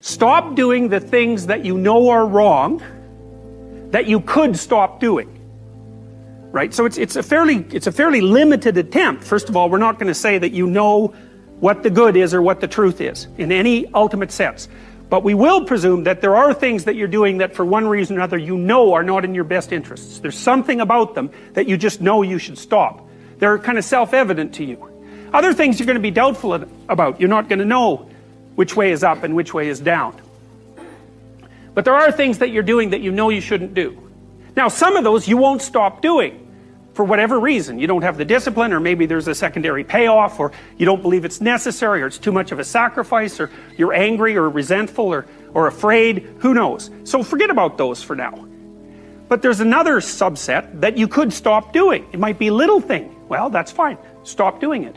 Stop doing the things that you know are wrong that you could stop doing. Right? So it's a fairly limited attempt. First of all, we're not going to say that you know what the good is or what the truth is in any ultimate sense. But we will presume that there are things that you're doing that for one reason or another you know are not in your best interests. There's something about them that you just know you should stop. They're kind of self-evident to you. Other things you're going to be doubtful about. You're not going to know which way is up and which way is down. But there are things that you're doing that you know you shouldn't do. Now, some of those you won't stop doing for whatever reason. You don't have the discipline, or maybe there's a secondary payoff, or you don't believe it's necessary, or it's too much of a sacrifice, or you're angry or resentful or afraid. Who knows? So forget about those for now. But there's another subset that you could stop doing. It might be a little thing. Well, that's fine. Stop doing it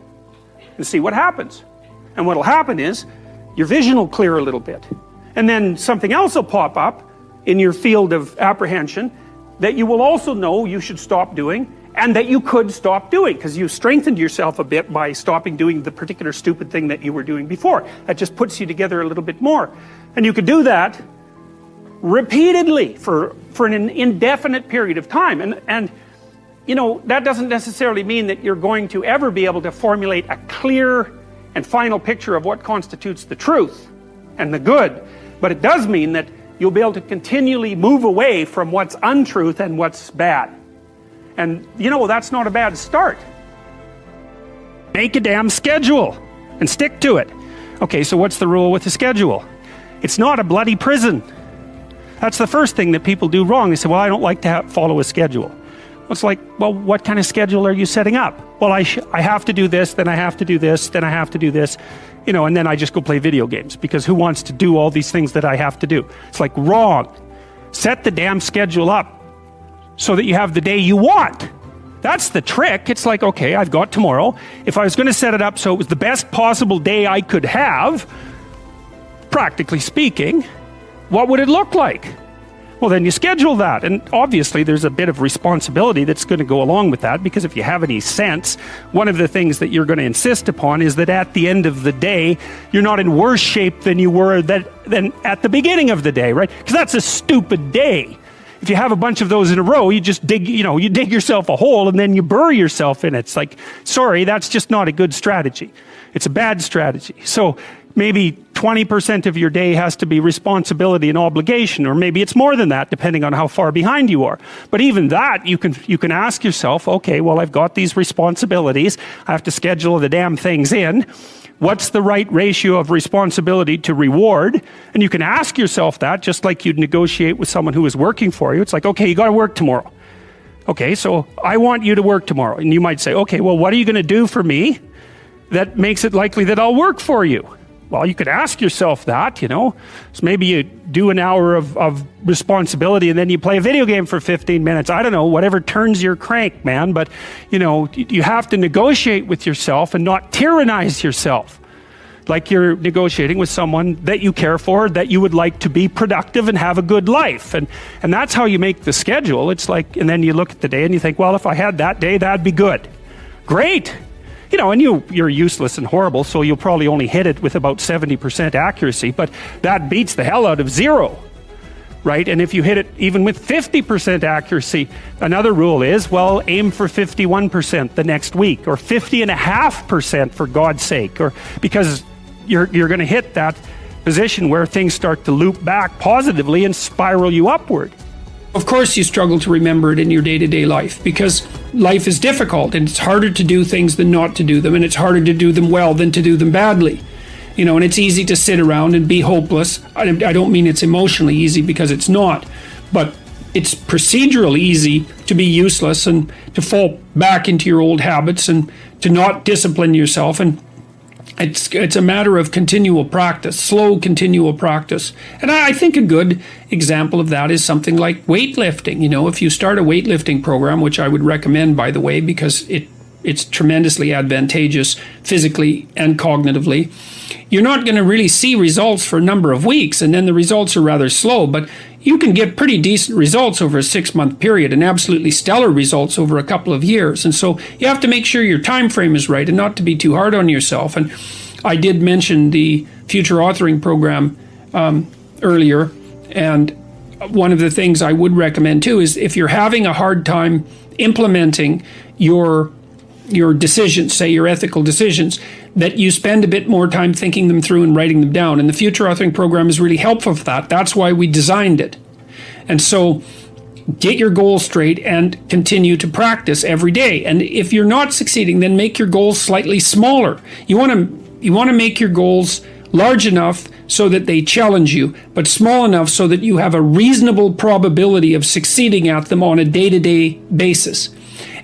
and see what happens. And what'll happen is your vision will clear a little bit. And then something else will pop up in your field of apprehension that you will also know you should stop doing, and that you could stop doing, because you strengthened yourself a bit by stopping doing the particular stupid thing that you were doing before. That just puts you together a little bit more. And you could do that repeatedly for an indefinite period of time. And you know, that doesn't necessarily mean that you're going to ever be able to formulate a clear and final picture of what constitutes the truth and the good. But it does mean that you'll be able to continually move away from what's untruth and what's bad. And you know, that's not a bad start. Make a damn schedule and stick to it. Okay, so what's the rule with the schedule? It's not a bloody prison. That's the first thing that people do wrong. They say, well, I don't like to follow a schedule. Well, it's like, well, what kind of schedule are you setting up? Well, I have to do this, then I have to do this, then I have to do this, you know, and then I just go play video games, because who wants to do all these things that I have to do? It's like, wrong. Set the damn schedule up so that you have the day you want. That's the trick. It's like, okay, I've got tomorrow. If I was going to set it up so it was the best possible day I could have, practically speaking, what would it look like? Well, then you schedule that. And obviously there's a bit of responsibility that's going to go along with that, because if you have any sense, one of the things that you're going to insist upon is that at the end of the day, you're not in worse shape than you were than at the beginning of the day, right? Because that's a stupid day. If you have a bunch of those in a row, you just dig yourself a hole and then you bury yourself in it. It's like, sorry, that's just not a good strategy. It's a bad strategy. So maybe 20% of your day has to be responsibility and obligation, or maybe it's more than that, depending on how far behind you are. But even that, you can ask yourself, okay, well, I've got these responsibilities. I have to schedule the damn things in. What's the right ratio of responsibility to reward? And you can ask yourself that, just like you'd negotiate with someone who is working for you. It's like, okay, you got to work tomorrow. Okay, so I want you to work tomorrow. And you might say, okay, well, what are you going to do for me that makes it likely that I'll work for you? Well, you could ask yourself that, you know. So maybe you do an hour of responsibility and then you play a video game for 15 minutes. I don't know, whatever turns your crank, man. But, you know, you have to negotiate with yourself and not tyrannize yourself. Like you're negotiating with someone that you care for, that you would like to be productive and have a good life. And that's how you make the schedule. It's like, and then you look at the day and you think, well, if I had that day, that'd be good. Great. You know, and you're useless and horrible, so you'll probably only hit it with about 70% accuracy, but that beats the hell out of 0, right? And if you hit it even with 50% accuracy, another rule is, well, aim for 51% the next week, or 50.5% for God's sake, or because you're going to hit that position where things start to loop back positively and spiral you upward. Of course you struggle to remember it in your day-to-day life, because life is difficult and it's harder to do things than not to do them, and it's harder to do them well than to do them badly. You know, and it's easy to sit around and be hopeless. I don't mean it's emotionally easy, because it's not, but it's procedurally easy to be useless and to fall back into your old habits and to not discipline yourself. And it's a matter of continual practice, slow continual practice. And I think a good example of that is something like weightlifting. You know, if you start a weightlifting program, which I would recommend, by the way, because it's tremendously advantageous physically and cognitively, you're not going to really see results for a number of weeks, and then the results are rather slow, but you can get pretty decent results over a 6-month period and absolutely stellar results over a couple of years. And so you have to make sure your time frame is right and not to be too hard on yourself. And I did mention the future authoring program earlier. And one of the things I would recommend too is if you're having a hard time implementing your decisions, say your ethical decisions, that you spend a bit more time thinking them through and writing them down. And the Future Authoring Program is really helpful for that. That's why we designed it. And so get your goals straight and continue to practice every day. And if you're not succeeding, then make your goals slightly smaller. You want to make your goals large enough so that they challenge you, but small enough so that you have a reasonable probability of succeeding at them on a day-to-day basis.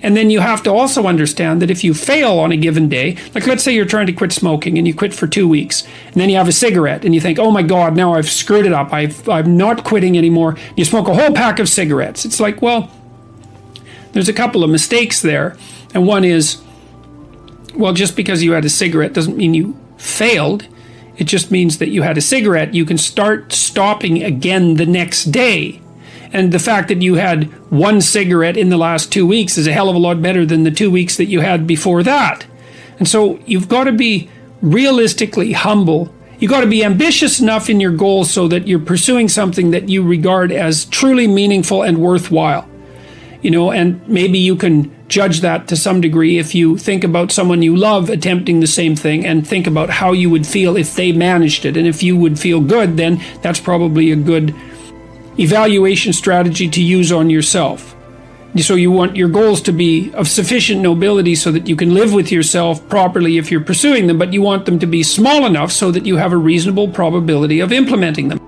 And then you have to also understand that if you fail on a given day, like let's say you're trying to quit smoking and you quit for 2 weeks, and then you have a cigarette and you think, oh my God, now I've screwed it up. I'm not quitting anymore. You smoke a whole pack of cigarettes. It's like, well, there's a couple of mistakes there. And one is, well, just because you had a cigarette doesn't mean you failed. It just means that you had a cigarette. You can start stopping again the next day. And the fact that you had one cigarette in the last 2 weeks is a hell of a lot better than the 2 weeks that you had before that. And so you've got to be realistically humble. You've got to be ambitious enough in your goals so that you're pursuing something that you regard as truly meaningful and worthwhile. And maybe you can judge that to some degree if you think about someone you love attempting the same thing and think about how you would feel if they managed it. And if you would feel good, then that's probably a good evaluation strategy to use on yourself. So you want your goals to be of sufficient nobility so that you can live with yourself properly if you're pursuing them, but you want them to be small enough so that you have a reasonable probability of implementing them.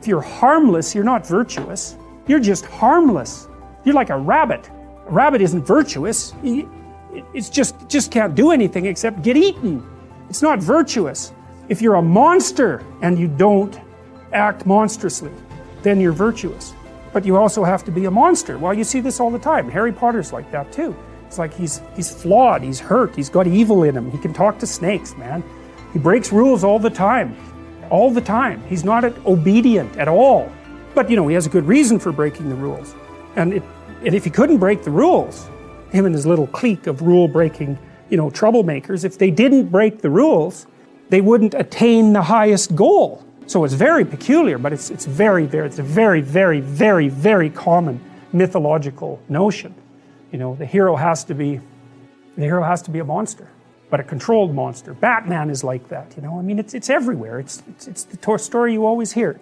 If you're harmless, you're not virtuous. You're just harmless. You're like a rabbit. A rabbit isn't virtuous. It's just can't do anything except get eaten. It's not virtuous. If you're a monster and you don't act monstrously, then you're virtuous. But you also have to be a monster. Well, you see this all the time. Harry Potter's like that too. It's like he's flawed, he's hurt, he's got evil in him. He can talk to snakes, man. He breaks rules all the time. All the time. He's not obedient at all. But he has a good reason for breaking the rules. And if he couldn't break the rules, him and his little clique of rule-breaking, troublemakers, if they didn't break the rules, they wouldn't attain the highest goal. So it's very peculiar, but it's a very, very, very, very common mythological notion. The hero has to be a monster, but a controlled monster. Batman is like that. It's everywhere. It's the story you always hear.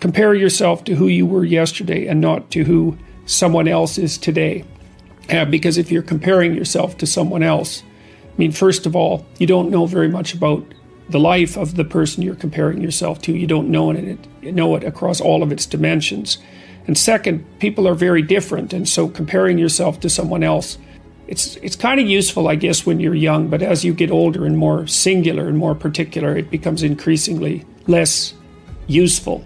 Compare yourself to who you were yesterday and not to who someone else is today. Because if you're comparing yourself to someone else, first of all, you don't know very much about the life of the person you're comparing yourself to. You don't know it across all of its dimensions. And second, people are very different, and so comparing yourself to someone else, it's kind of useful, I guess, when you're young, but as you get older and more singular and more particular, it becomes increasingly less useful.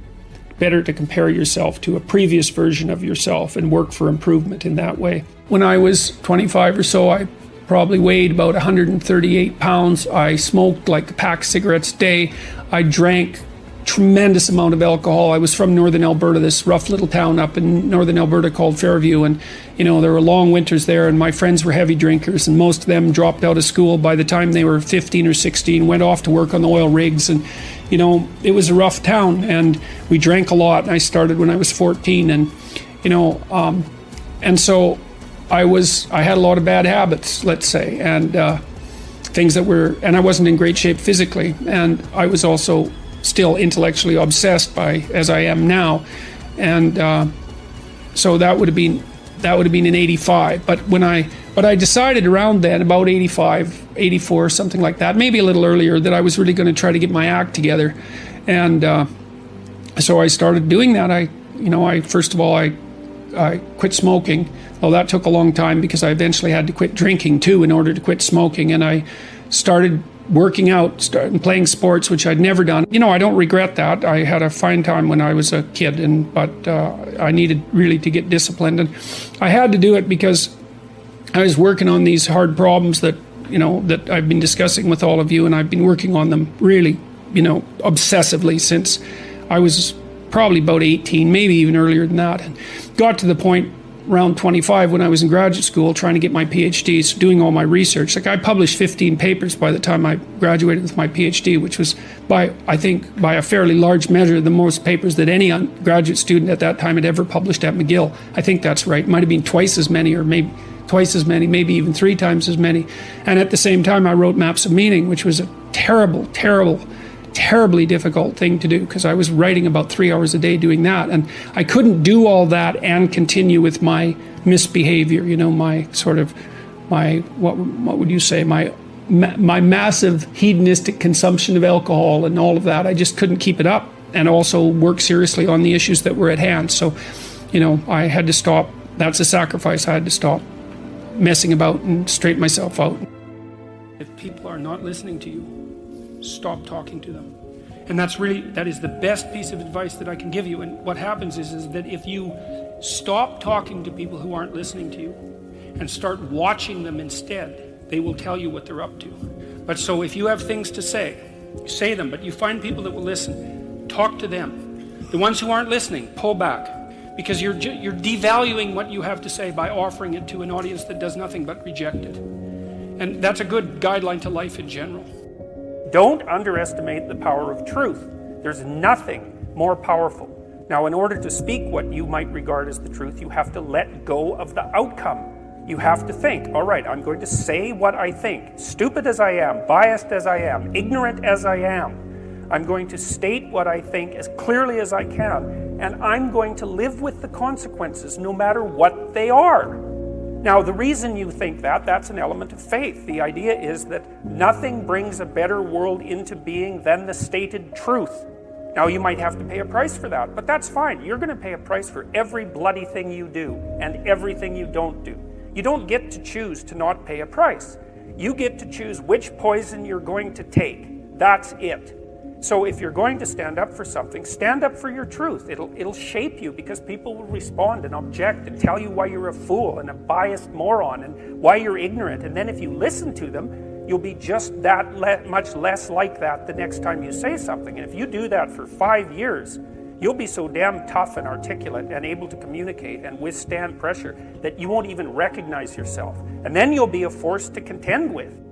Better to compare yourself to a previous version of yourself and work for improvement in that way. When I was 25 or so, I probably weighed about 138 pounds. I smoked like a pack of cigarettes a day. I drank tremendous amount of alcohol. I was from northern Alberta, this rough little town up in northern Alberta called Fairview, and there were long winters there, and my friends were heavy drinkers, and most of them dropped out of school by the time they were 15 or 16, went off to work on the oil rigs, and it was a rough town, and we drank a lot, and I started when I was 14, and and so I had a lot of bad habits, let's say, and and I wasn't in great shape physically, and I was also still intellectually obsessed as I am now, and so that would have been in 85. But I decided around then, about 85, 84, something like that, maybe a little earlier, that I was really going to try to get my act together, and so I started doing that. First of all, I quit smoking. Well, that took a long time because I eventually had to quit drinking too in order to quit smoking, and I started working out, started playing sports, which I'd never done. I don't regret that. I had a fine time when I was a kid, but I needed really to get disciplined, and I had to do it because I was working on these hard problems that I've been discussing with all of you, and I've been working on them really, obsessively since I was probably about 18, maybe even earlier than that, and got to the point around 25 when I was in graduate school trying to get my PhD, doing all my research. Like I published 15 papers by the time I graduated with my PhD, which was I think by a fairly large measure, the most papers that any graduate student at that time had ever published at McGill. I think that's right. It might have been twice as many, or maybe twice as many, maybe even 3 times as many. And at the same time, I wrote Maps of Meaning, which was a terribly difficult thing to do, because I was writing about 3 hours a day doing that, and I couldn't do all that and continue with my misbehavior, my sort of, what would you say, my massive hedonistic consumption of alcohol and all of that. I just couldn't keep it up and also work seriously on the issues that were at hand. So, I had to stop. That's a sacrifice. I had to stop messing about and straighten myself out. If people are not listening to you, stop talking to them. And that is the best piece of advice that I can give you. And what happens is that if you stop talking to people who aren't listening to you and start watching them instead, they will tell you what they're up to. But so if you have things to say, say them, but you find people that will listen, talk to them. The ones who aren't listening, pull back, because you're devaluing what you have to say by offering it to an audience that does nothing but reject it. And that's a good guideline to life in general. Don't underestimate the power of truth. There's nothing more powerful. Now, in order to speak what you might regard as the truth, you have to let go of the outcome. You have to think, all right, I'm going to say what I think, stupid as I am, biased as I am, ignorant as I am. I'm going to state what I think as clearly as I can, and I'm going to live with the consequences no matter what they are. Now, the reason you think that's an element of faith. The idea is that nothing brings a better world into being than the stated truth. Now, you might have to pay a price for that, but that's fine. You're going to pay a price for every bloody thing you do and everything you don't do. You don't get to choose to not pay a price. You get to choose which poison you're going to take. That's it. So if you're going to stand up for something, stand up for your truth. It'll shape you, because people will respond and object and tell you why you're a fool and a biased moron and why you're ignorant. And then if you listen to them, you'll be just that much less like that the next time you say something. And if you do that for 5 years, you'll be so damn tough and articulate and able to communicate and withstand pressure that you won't even recognize yourself. And then you'll be a force to contend with.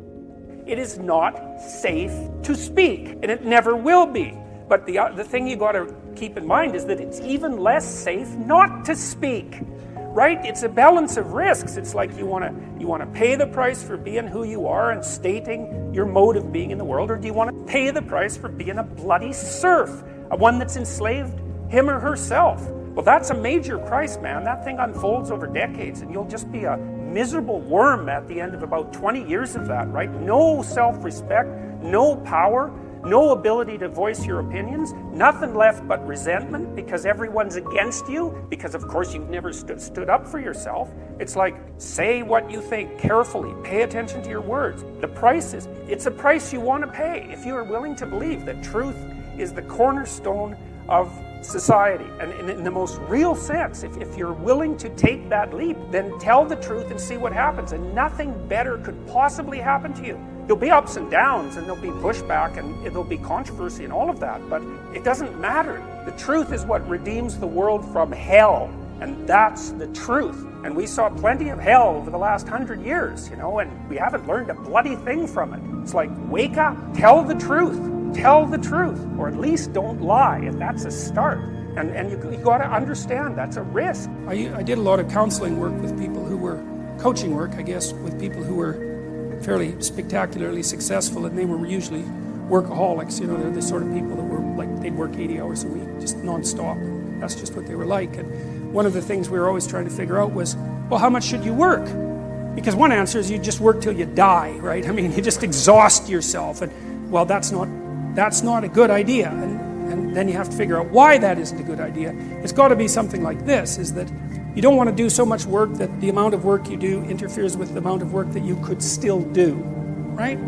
It is not safe to speak, and it never will be. But the thing you got to keep in mind is that it's even less safe not to speak, right? It's a balance of risks. It's like you want to pay the price for being who you are and stating your mode of being in the world, or do you want to pay the price for being a bloody serf, one that's enslaved him or herself? Well, that's a major price, man. That thing unfolds over decades, and you'll just be a miserable worm at the end of about 20 years of that, right? No self-respect, no power, no ability to voice your opinions, nothing left but resentment because everyone's against you, because of course you've never stood up for yourself. It's like, say what you think carefully, pay attention to your words. The price it's a price you want to pay if you are willing to believe that truth is the cornerstone of society. And in the most real sense, if you're willing to take that leap, then tell the truth and see what happens. And nothing better could possibly happen to you. There'll be ups and downs, and there'll be pushback, and there'll be controversy and all of that, but it doesn't matter. The truth is what redeems the world from hell, and that's the truth. And we saw plenty of hell over the last 100 years, and we haven't learned a bloody thing from it. It's like, wake up, tell the truth. Tell the truth, or at least don't lie, and that's a start. And you got to understand that's a risk. I did a lot of counseling work with people who were, coaching work, I guess, with people who were fairly spectacularly successful, and they were usually workaholics. They're the sort of people that were like, they'd work 80 hours a week, just nonstop. That's just what they were like. And one of the things we were always trying to figure out was, well, how much should you work? Because one answer is you just work till you die, right? I mean, you just exhaust yourself, and well, that's not a good idea. And then you have to figure out why that isn't a good idea. It's got to be something like this, is that you don't want to do so much work that the amount of work you do interferes with the amount of work that you could still do, right?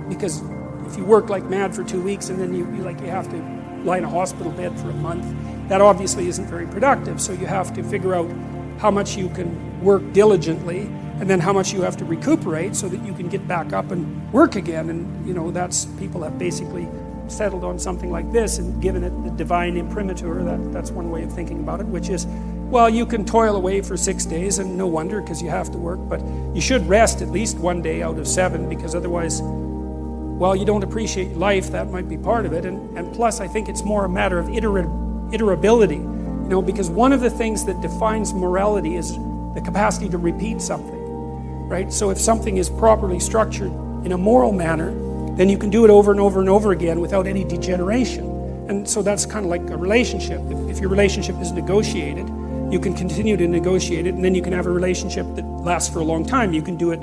Because if you work like mad for 2 weeks and then you have to lie in a hospital bed for a month, that obviously isn't very productive. So you have to figure out how much you can work diligently, and then how much you have to recuperate so that you can get back up and work again. And that's, people have basically settled on something like this and given it the divine imprimatur. That's one way of thinking about it, which is, Well, you can toil away for 6 days, and no wonder, because you have to work, but you should rest at least 1 day out of 7, because otherwise, well, you don't appreciate life. That might be part of it. And plus, I think it's more a matter of iterability, you know, because one of the things that defines morality is the capacity to repeat something, right? So if something is properly structured in a moral manner, then you can do it over and over and over again without any degeneration. And so that's kind of like a relationship. If your relationship is negotiated, you can continue to negotiate it, and then you can have a relationship that lasts for a long time. You can do it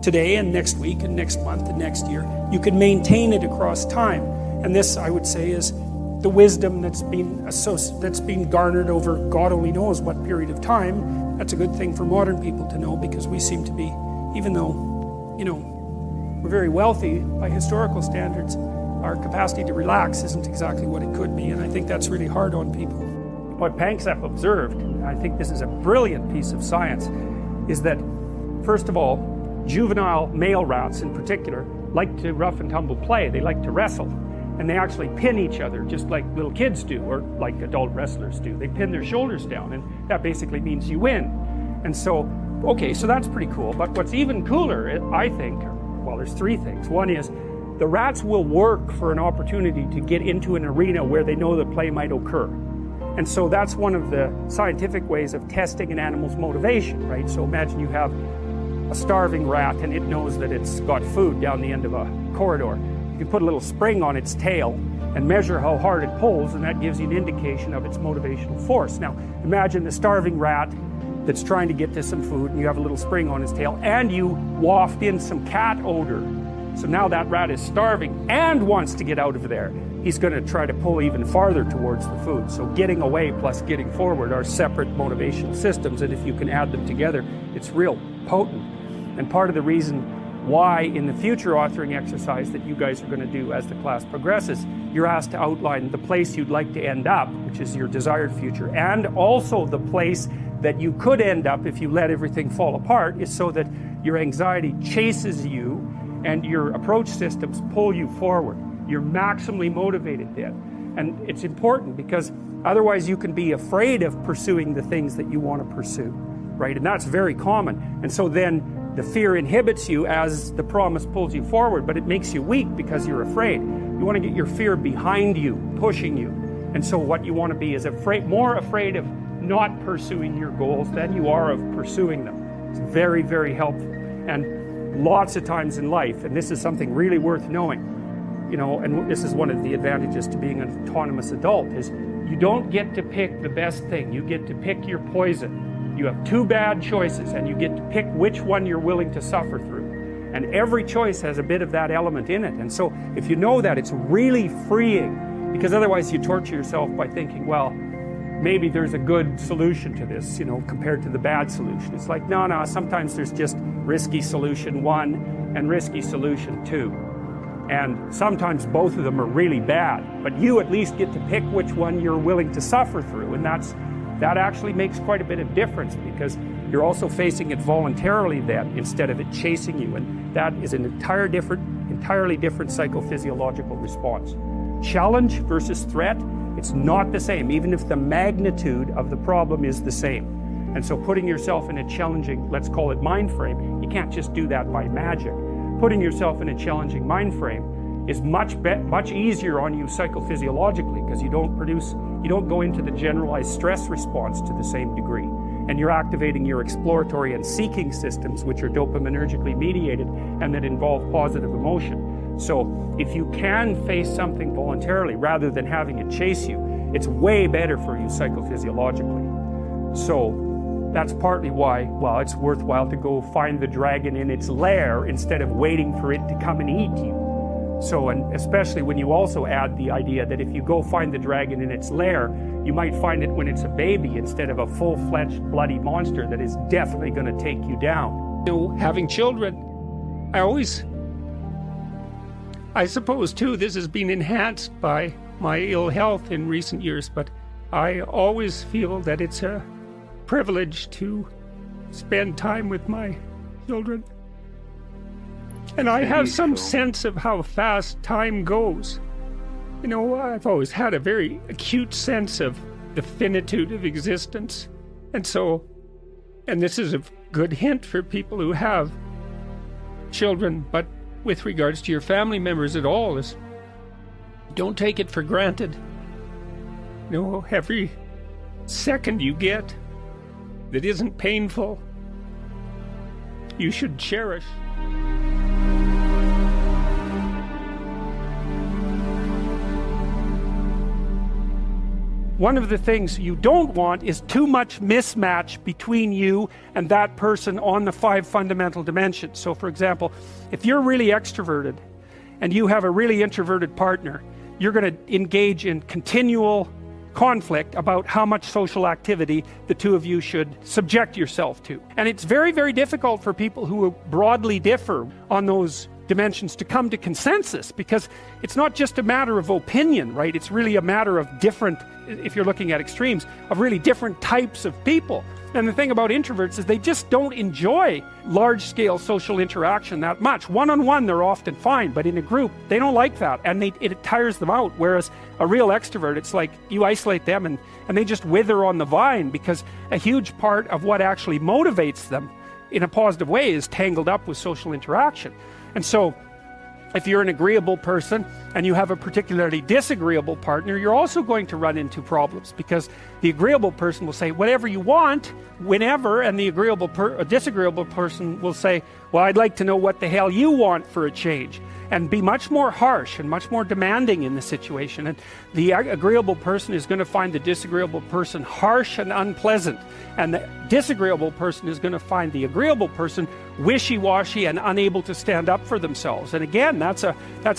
today and next week and next month and next year. You can maintain it across time. And this, I would say, is the wisdom that's been garnered over God only knows what period of time. That's a good thing for modern people to know, because we seem to be, even though, you know, we're very wealthy by historical standards, our capacity to relax isn't exactly what it could be, and I think that's really hard on people. What Panksepp observed, and I think this is a brilliant piece of science, is that, first of all, juvenile male rats in particular like to rough and tumble play. They like to wrestle, and they actually pin each other just like little kids do, or like adult wrestlers do. They pin their shoulders down, and that basically means you win. And so, okay, so that's pretty cool. But what's even cooler, I think, well, there's 3 things. One is the rats will work for an opportunity to get into an arena where they know the play might occur. And so that's one of the scientific ways of testing an animal's motivation, right? So imagine you have a starving rat and it knows that it's got food down the end of a corridor. You can put a little spring on its tail and measure how hard it pulls, and that gives you an indication of its motivational force. Now, imagine the starving rat that's trying to get to some food, and you have a little spring on his tail, and you waft in some cat odor. So now that rat is starving and wants to get out of there. He's going to try to pull even farther towards the food. So getting away plus getting forward are separate motivational systems, and if you can add them together, it's real potent. And part of the reason why in the future authoring exercise that you guys are going to do as the class progresses, you're asked to outline the place you'd like to end up, which is your desired future, and also the place that you could end up if you let everything fall apart, is so that your anxiety chases you and your approach systems pull you forward. You're maximally motivated then. And it's important, because otherwise you can be afraid of pursuing the things that you want to pursue, right? And that's very common. And so then the fear inhibits you as the promise pulls you forward, but it makes you weak because you're afraid. You want to get your fear behind you, pushing you. And so what you want to be is more afraid of not pursuing your goals than you are of pursuing them. It's very, very helpful. And lots of times in life, and this is something really worth knowing, you know, and this is one of the advantages to being an autonomous adult, is you don't get to pick the best thing. You get to pick your poison. You have 2 bad choices, and you get to pick which one you're willing to suffer through. And every choice has a bit of that element in it. And so if you know that, it's really freeing, because otherwise you torture yourself by thinking, well, maybe there's a good solution to this, you know, compared to the bad solution. It's like, no, sometimes there's just risky solution 1 and risky solution 2. And sometimes both of them are really bad, but you at least get to pick which one you're willing to suffer through. And that actually makes quite a bit of difference, because you're also facing it voluntarily then, instead of it chasing you. And that is an entirely different psychophysiological response. Challenge versus threat, it's not the same, even if the magnitude of the problem is the same. And so putting yourself in a challenging, let's call it mind frame, you can't just do that by magic. Putting yourself in a challenging mind frame is much easier on you psychophysiologically, because you don't go into the generalized stress response to the same degree. And you're activating your exploratory and seeking systems, which are dopaminergically mediated and that involve positive emotion. So if you can face something voluntarily rather than having it chase you, it's way better for you psychophysiologically. So that's partly why, well, it's worthwhile to go find the dragon in its lair instead of waiting for it to come and eat you. So, and especially when you also add the idea that if you go find the dragon in its lair, you might find it when it's a baby instead of a full-fledged bloody monster that is definitely going to take you down. You know, having children, I suppose too, this has been enhanced by my ill health in recent years, but I always feel that it's a privilege to spend time with my children. And I have some sense of how fast time goes. You know, I've always had a very acute sense of the finitude of existence. And so, and this is a good hint for people who have children, but with regards to your family members at all, is don't take it for granted. Every second you get that isn't painful, you should cherish. One of the things you don't want is too much mismatch between you and that person on the 5 fundamental dimensions. So for example, if you're really extroverted and you have a really introverted partner, you're going to engage in continual conflict about how much social activity the two of you should subject yourself to. And it's very, very difficult for people who broadly differ on those dimensions to come to consensus, because it's not just a matter of opinion, right? It's really a matter of different, if you're looking at extremes, of really different types of people. And the thing about introverts is they just don't enjoy large-scale social interaction that much. One-on-one they're often fine, but in a group they don't like that, and it tires them out. Whereas a real extrovert, it's like you isolate them and they just wither on the vine, because a huge part of what actually motivates them in a positive way is tangled up with social interaction. And so if you're an agreeable person and you have a particularly disagreeable partner, you're also going to run into problems, because the agreeable person will say whatever you want, whenever, and the disagreeable person will say, well, I'd like to know what the hell you want for a change, and be much more harsh and much more demanding in the situation. And the agreeable person is going to find the disagreeable person harsh and unpleasant, and the disagreeable person is going to find the agreeable person wishy-washy and unable to stand up for themselves. And again, that's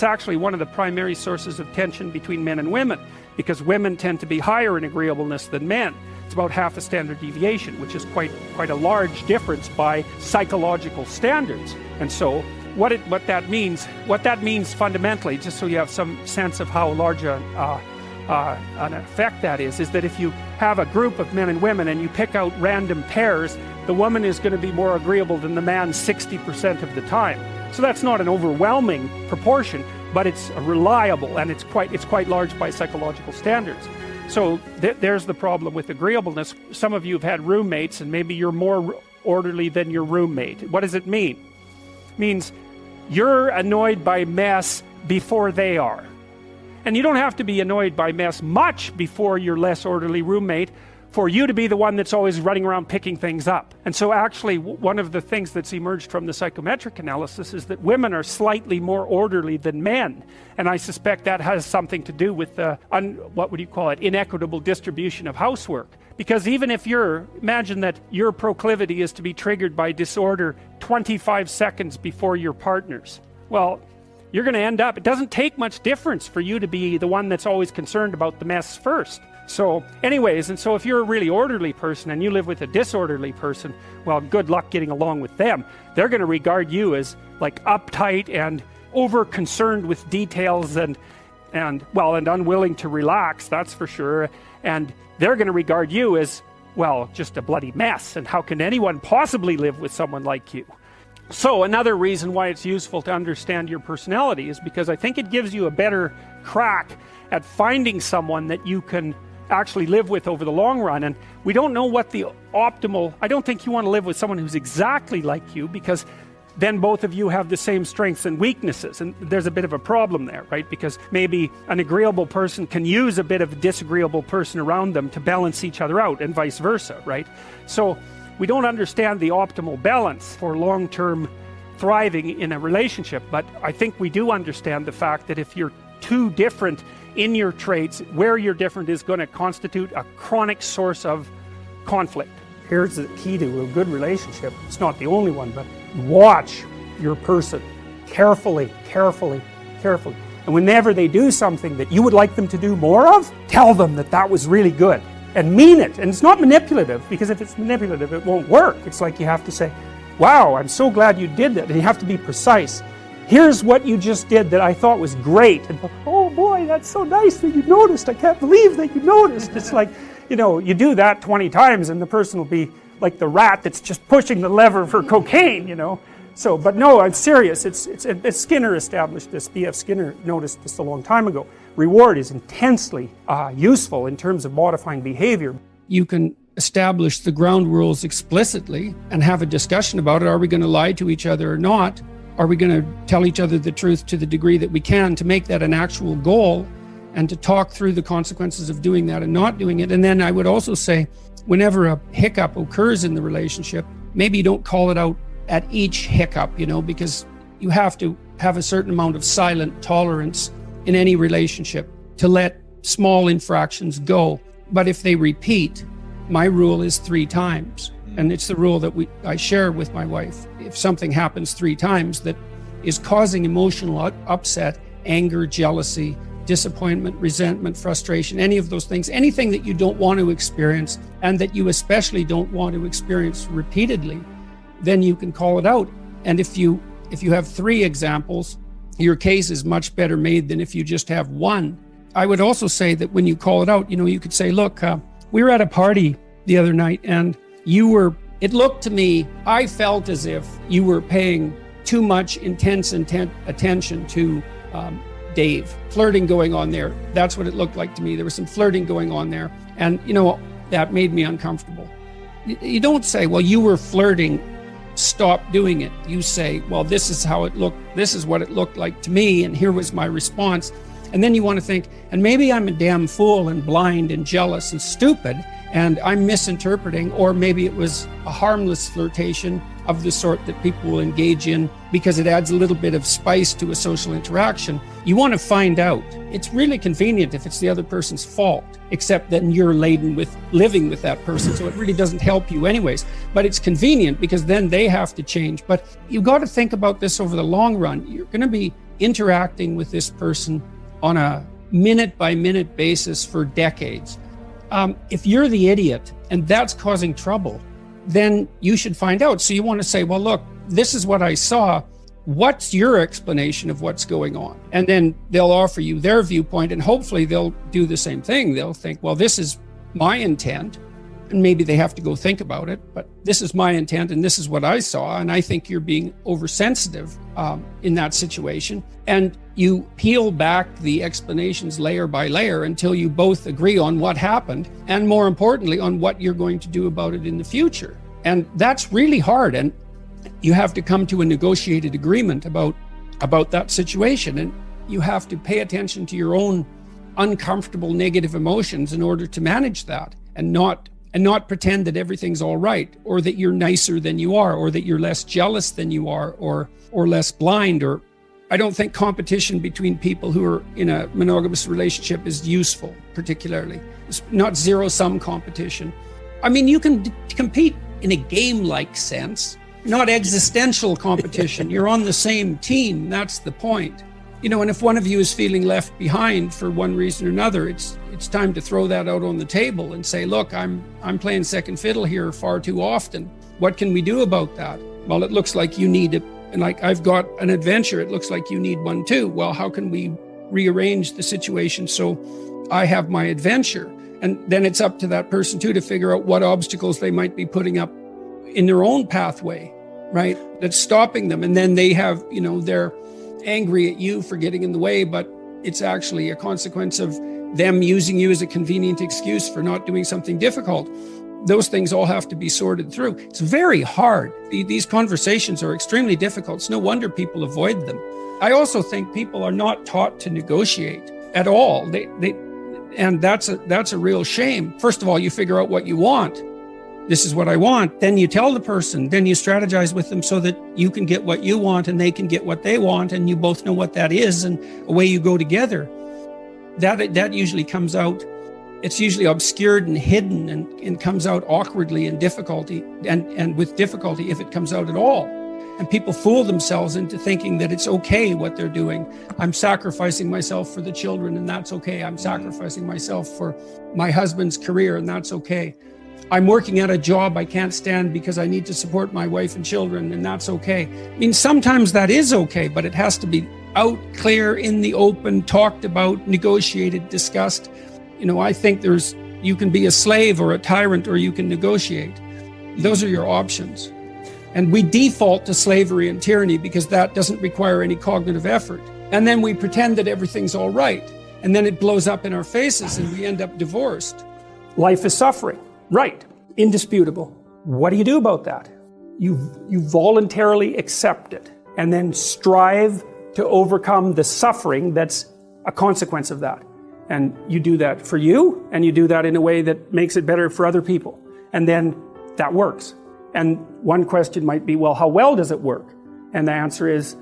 actually one of the primary sources of tension between men and women, because women tend to be higher in agreeableness than men. It's about half a standard deviation, which is quite a large difference by psychological standards. And so what that means fundamentally, just so you have some sense of how large an effect that is that if you have a group of men and women and you pick out random pairs, the woman is going to be more agreeable than the man 60% of the time. So that's not an overwhelming proportion, but it's reliable, and it's quite large by psychological standards. So there's the problem with agreeableness. Some of you have had roommates, and maybe you're more orderly than your roommate. What does it mean? It means you're annoyed by mess before they are. And you don't have to be annoyed by mess much before your less orderly roommate for you to be the one that's always running around picking things up. And so actually one of the things that's emerged from the psychometric analysis is that women are slightly more orderly than men. And I suspect that has something to do with the, what would you call it, inequitable distribution of housework. Because even if imagine that your proclivity is to be triggered by disorder 25 seconds before your partner's. Well, you're going to end up, it doesn't take much difference for you to be the one that's always concerned about the mess first. So anyways, and so if you're a really orderly person and you live with a disorderly person, well, good luck getting along with them. They're going to regard you as like uptight and over concerned with details and unwilling to relax, that's for sure. And they're going to regard you as, well, just a bloody mess. And how can anyone possibly live with someone like you? So another reason why it's useful to understand your personality is because I think it gives you a better crack at finding someone that you can actually live with over the long run. And we don't know what the optimal, I don't think you want to live with someone who's exactly like you, because then both of you have the same strengths and weaknesses, and there's a bit of a problem there, right? Because maybe an agreeable person can use a bit of a disagreeable person around them to balance each other out, and vice versa, right? So we don't understand the optimal balance for long-term thriving in a relationship, but I think we do understand the fact that if you're too different in your traits, where you're different is going to constitute a chronic source of conflict. Here's the key to a good relationship. It's not the only one, but watch your person carefully. And whenever they do something that you would like them to do more of, tell them that was really good. And mean it. And it's not manipulative, because if it's manipulative, it won't work. It's like you have to say, wow, I'm so glad you did that. And you have to be precise. Here's what you just did that I thought was great. And oh boy, that's so nice that you noticed. I can't believe that you noticed. It's like, you do that 20 times and the person will be like the rat that's just pushing the lever for cocaine, So, but no, I'm serious. It's Skinner established this. B.F. Skinner noticed this a long time ago. Reward is intensely useful in terms of modifying behavior. You can establish the ground rules explicitly and have a discussion about it. Are we going to lie to each other or not? Are we going to tell each other the truth to the degree that we can, to make that an actual goal and to talk through the consequences of doing that and not doing it? And then I would also say, whenever a hiccup occurs in the relationship, maybe you don't call it out at each hiccup, because you have to have a certain amount of silent tolerance in any relationship to let small infractions go. But if they repeat, my rule is 3 times. And it's the rule that I share with my wife. If something happens 3 times that is causing emotional upset, anger, jealousy, disappointment, resentment, frustration, any of those things, anything that you don't want to experience and that you especially don't want to experience repeatedly, then you can call it out. And if you have 3 examples, your case is much better made than if you just have 1. I would also say that when you call it out, you could say, look, we were at a party the other night and it looked to me, I felt as if you were paying too much intense attention to Dave. Flirting going on there. That's what it looked like to me. There was some flirting going on there. And that made me uncomfortable. You don't say, well, you were flirting, stop doing it. You say, well, this is how it looked. This is what it looked like to me. And here was my response. And then you want to think, and maybe I'm a damn fool and blind and jealous and stupid, and I'm misinterpreting, or maybe it was a harmless flirtation of the sort that people will engage in because it adds a little bit of spice to a social interaction. You want to find out. It's really convenient if it's the other person's fault, except then you're laden with living with that person, so it really doesn't help you anyways. But it's convenient because then they have to change. But you've got to think about this over the long run. You're going to be interacting with this person on a minute-by-minute basis for decades. If you're the idiot and that's causing trouble, then you should find out. So you want to say, well, look, this is what I saw. What's your explanation of what's going on? And then they'll offer you their viewpoint, and hopefully they'll do the same thing. They'll think, well, this is my intent. And maybe they have to go think about it, but this is my intent and this is what I saw. And I think you're being oversensitive in that situation. And you peel back the explanations layer by layer until you both agree on what happened, and more importantly, on what you're going to do about it in the future. And that's really hard. And you have to come to a negotiated agreement about that situation. And you have to pay attention to your own uncomfortable negative emotions in order to manage that, and not pretend that everything's all right, or that you're nicer than you are, or that you're less jealous than you are, or less blind. Or I don't think competition between people who are in a monogamous relationship is useful, particularly. It's not zero-sum competition. I mean, you can compete in a game-like sense, not existential competition. You're on the same team. That's the point. And if one of you is feeling left behind for one reason or another, it's time to throw that out on the table and say, look, I'm playing second fiddle here far too often. What can we do about that? Well, it looks like you need it. And like I've got an adventure, it looks like you need one too. Well, how can we rearrange the situation so I have my adventure? And then it's up to that person too to figure out what obstacles they might be putting up in their own pathway, right? That's stopping them. And then they have, they're angry at you for getting in the way, but it's actually a consequence of them using you as a convenient excuse for not doing something difficult. Those things all have to be sorted through. It's very hard. These conversations are extremely difficult. It's no wonder people avoid them. I also think people are not taught to negotiate at all. And that's a real shame. First of all, you figure out what you want. This is what I want. Then you tell the person, then you strategize with them so that you can get what you want and they can get what they want, and you both know what that is, and away you go together. That usually comes out, it's usually obscured and hidden and comes out awkwardly and difficulty, and with difficulty if it comes out at all. And people fool themselves into thinking that it's okay what they're doing. I'm sacrificing myself for the children, and that's okay. I'm sacrificing myself for my husband's career, and that's okay. I'm working at a job I can't stand because I need to support my wife and children, and that's okay. I mean, sometimes that is okay, but it has to be out, clear, in the open, talked about, negotiated, discussed. I think you can be a slave or a tyrant, or you can negotiate. Those are your options. And we default to slavery and tyranny because that doesn't require any cognitive effort. And then we pretend that everything's all right. And then it blows up in our faces and we end up divorced. Life is suffering. Right. indisputable. What do you do about that? You voluntarily accept it and then strive to overcome the suffering that's a consequence of that. And you do that for you, and you do that in a way that makes it better for other people. And then that works. And one question might be, well, how well does it work? And the answer is,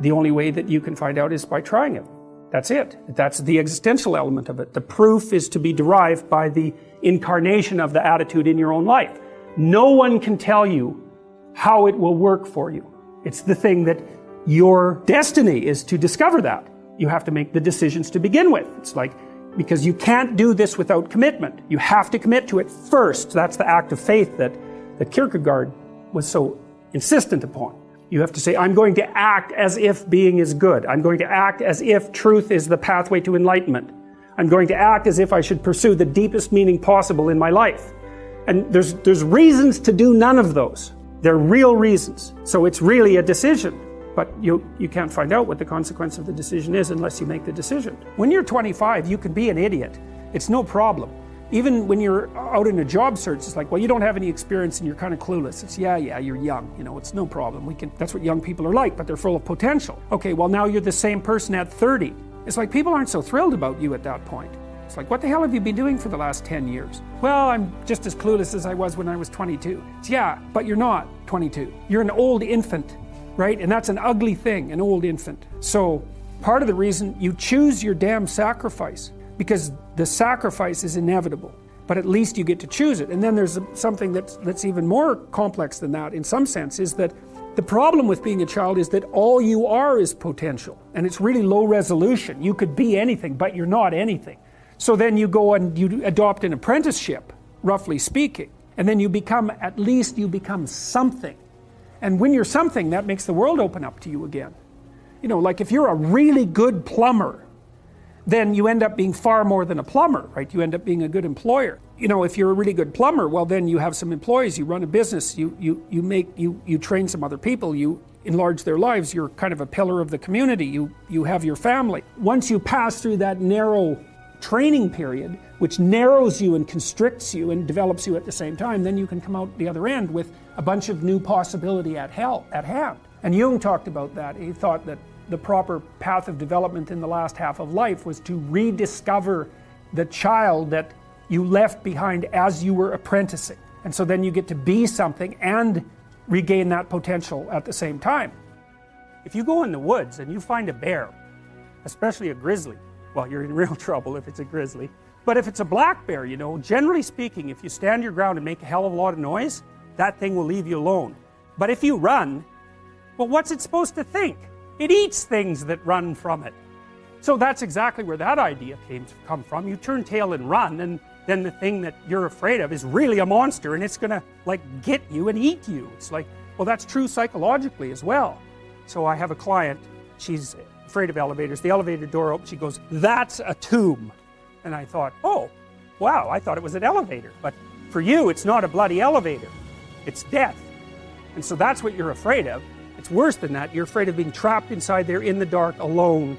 the only way that you can find out is by trying it. That's it. That's the existential element of it. The proof is to be derived by the incarnation of the attitude in your own life. No one can tell you how it will work for you. It's the thing that your destiny is to discover that. You have to make the decisions to begin with. It's like, because you can't do this without commitment. You have to commit to it first. That's the act of faith that Kierkegaard was so insistent upon. You have to say, I'm going to act as if being is good. I'm going to act as if truth is the pathway to enlightenment. I'm going to act as if I should pursue the deepest meaning possible in my life. And there's reasons to do none of those. They're real reasons. So it's really a decision. But you can't find out what the consequence of the decision is unless you make the decision. When you're 25, you can be an idiot. It's no problem. Even when you're out in a job search, it's like, well, you don't have any experience and you're kind of clueless. It's, yeah, you're young. It's no problem. That's what young people are like, but they're full of potential. Okay, well, now you're the same person at 30. It's like people aren't so thrilled about you at that point. It's like, what the hell have you been doing for the last 10 years? Well, I'm just as clueless as I was when I was 22. It's, yeah, but you're not 22. You're an old infant, right? And that's an ugly thing, an old infant. So part of the reason you choose your damn sacrifice, because the sacrifice is inevitable, but at least you get to choose it. And then there's something that's even more complex than that in some sense, is that the problem with being a child is that all you are is potential, and it's really low resolution. You could be anything, but you're not anything. So then you go and you adopt an apprenticeship, roughly speaking, and then you become something. And when you're something, that makes the world open up to you again. Like if you're a really good plumber, then you end up being far more than a plumber, right? You end up being a good employer. If you're a really good plumber, well, then you have some employees, you run a business, you train some other people, you enlarge their lives, you're kind of a pillar of the community, you have your family. Once you pass through that narrow training period, which narrows you and constricts you and develops you at the same time, then you can come out the other end with a bunch of new possibility at hand. And Jung talked about that. He thought that the proper path of development in the last half of life was to rediscover the child that you left behind as you were apprenticing. And so then you get to be something and regain that potential at the same time. If you go in the woods and you find a bear, especially a grizzly, well, you're in real trouble if it's a grizzly. But if it's a black bear, generally speaking, if you stand your ground and make a hell of a lot of noise, that thing will leave you alone. But if you run, well, what's it supposed to think? It eats things that run from it. So that's exactly where that idea come from. You turn tail and run, and then the thing that you're afraid of is really a monster, and it's gonna get you and eat you. It's like, well, that's true psychologically as well. So I have a client, she's afraid of elevators. The elevator door opens, she goes, that's a tomb. And I thought, oh, wow, I thought it was an elevator. But for you, it's not a bloody elevator. It's death. And so that's what you're afraid of. It's worse than that. You're afraid of being trapped inside there in the dark, alone,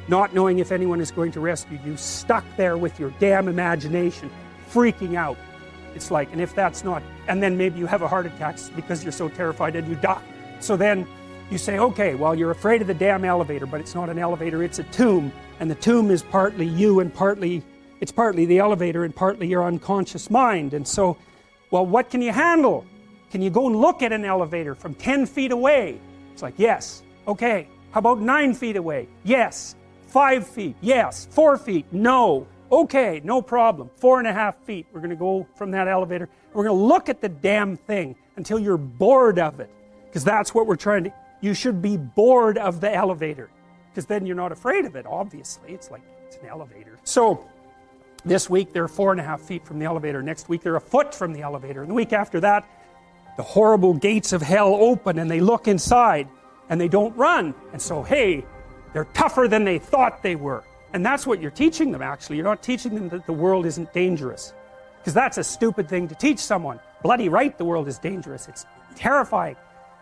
not knowing if anyone is going to rescue you, stuck there with your damn imagination, freaking out. It's like, and if that's not, and then maybe you have a heart attack because you're so terrified and you die. So then you say, okay, well, you're afraid of the damn elevator, but it's not an elevator, it's a tomb. And the tomb is partly you and it's partly the elevator and partly your unconscious mind. And so, well, what can you handle? Can you go and look at an elevator from 10 feet away? It's like, yes. Okay. How about 9 feet away? Yes. 5 feet? Yes. 4 feet? No. Okay, no problem. 4.5 feet. We're going to go from that elevator. We're going to look at the damn thing until you're bored of it. Because that's what we're trying to... You should be bored of the elevator. Because then you're not afraid of it, obviously. It's like, it's an elevator. So, this week they're 4.5 feet from the elevator. Next week they're a foot from the elevator. And the week after that, the horrible gates of hell open and they look inside and they don't run. And so, hey, they're tougher than they thought they were. And that's what you're teaching them, actually. You're not teaching them that the world isn't dangerous. Because that's a stupid thing to teach someone. Bloody right, the world is dangerous. It's terrifying.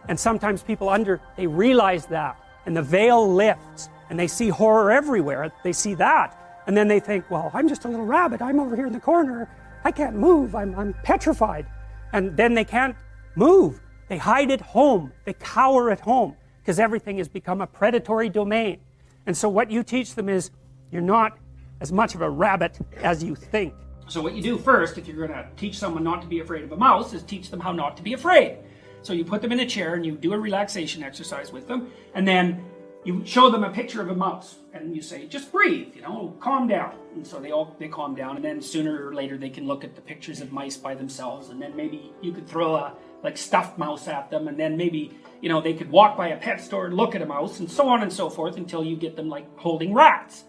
And sometimes people they realize that. And the veil lifts. And they see horror everywhere. They see that. And then they think, well, I'm just a little rabbit. I'm over here in the corner. I can't move, I'm petrified. And then they can't move. They hide at home, they cower at home, because everything has become a predatory domain. And so what you teach them is, you're not as much of a rabbit as you think. So what you do first, if you're going to teach someone not to be afraid of a mouse, is teach them how not to be afraid. So you put them in a chair and you do a relaxation exercise with them, and then you show them a picture of a mouse, and you say, just breathe, calm down. And so they calm down, and then sooner or later they can look at the pictures of mice by themselves, and then maybe you could throw a stuffed mouse at them, and then maybe they could walk by a pet store and look at a mouse, and so on and so forth, until you get them like holding rats.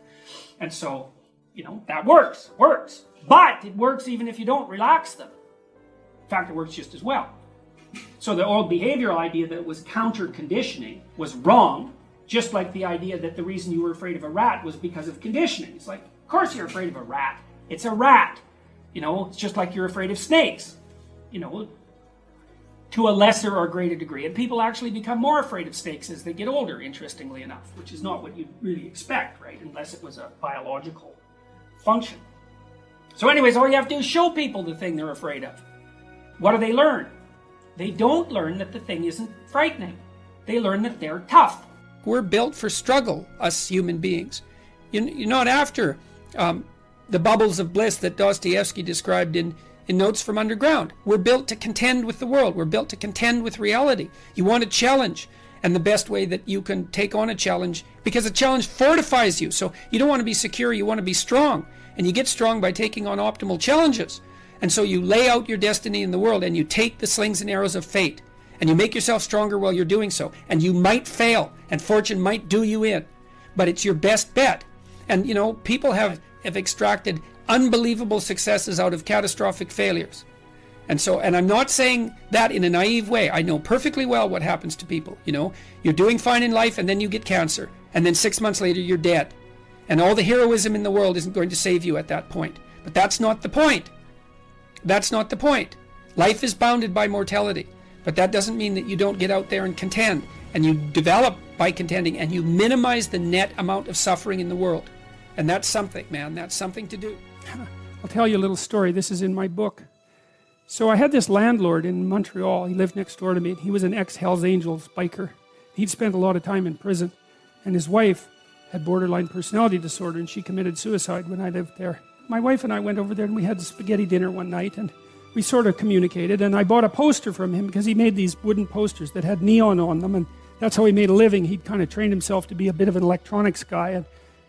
And so that works. But it works even if you don't relax them. In fact, it works just as well. So the old behavioral idea that it was counter-conditioning was wrong, just like the idea that the reason you were afraid of a rat was because of conditioning. It's like, of course you're afraid of a rat. It's a rat. It's just like you're afraid of snakes. To a lesser or greater degree. And people actually become more afraid of snakes as they get older, interestingly enough, which is not what you'd really expect, right? Unless it was a biological function. So anyways, all you have to do is show people the thing they're afraid of. What do they learn? They don't learn that the thing isn't frightening. They learn that they're tough. We're built for struggle, us human beings. You're not after the bubbles of bliss that Dostoevsky described in Notes from Underground. We're built to contend with the world. We're built to contend with reality. You want a challenge. And the best way that you can take on a challenge, because a challenge fortifies you. So you don't want to be secure, you want to be strong. And you get strong by taking on optimal challenges. And so you lay out your destiny in the world, and you take the slings and arrows of fate. And you make yourself stronger while you're doing so. And you might fail, and fortune might do you in. But it's your best bet. And people have extracted unbelievable successes out of catastrophic failures. And I'm not saying that in a naive way. I know perfectly well what happens to people. You're doing fine in life, and then you get cancer. And then 6 months later, you're dead. And all the heroism in the world isn't going to save you at that point. But that's not the point. That's not the point. Life is bounded by mortality. But that doesn't mean that you don't get out there and contend. And you develop by contending, and you minimize the net amount of suffering in the world. And that's something, man. That's something to do. I'll tell you a little story. This is in my book. So I had this landlord in Montreal. He lived next door to me. He was an ex-Hells Angels biker. He'd spent a lot of time in prison. And his wife had borderline personality disorder, and she committed suicide when I lived there. My wife and I went over there, and we had spaghetti dinner one night, and we sort of communicated. And I bought a poster from him because he made these wooden posters that had neon on them, and that's how he made a living. He'd kind of trained himself to be a bit of an electronics guy, and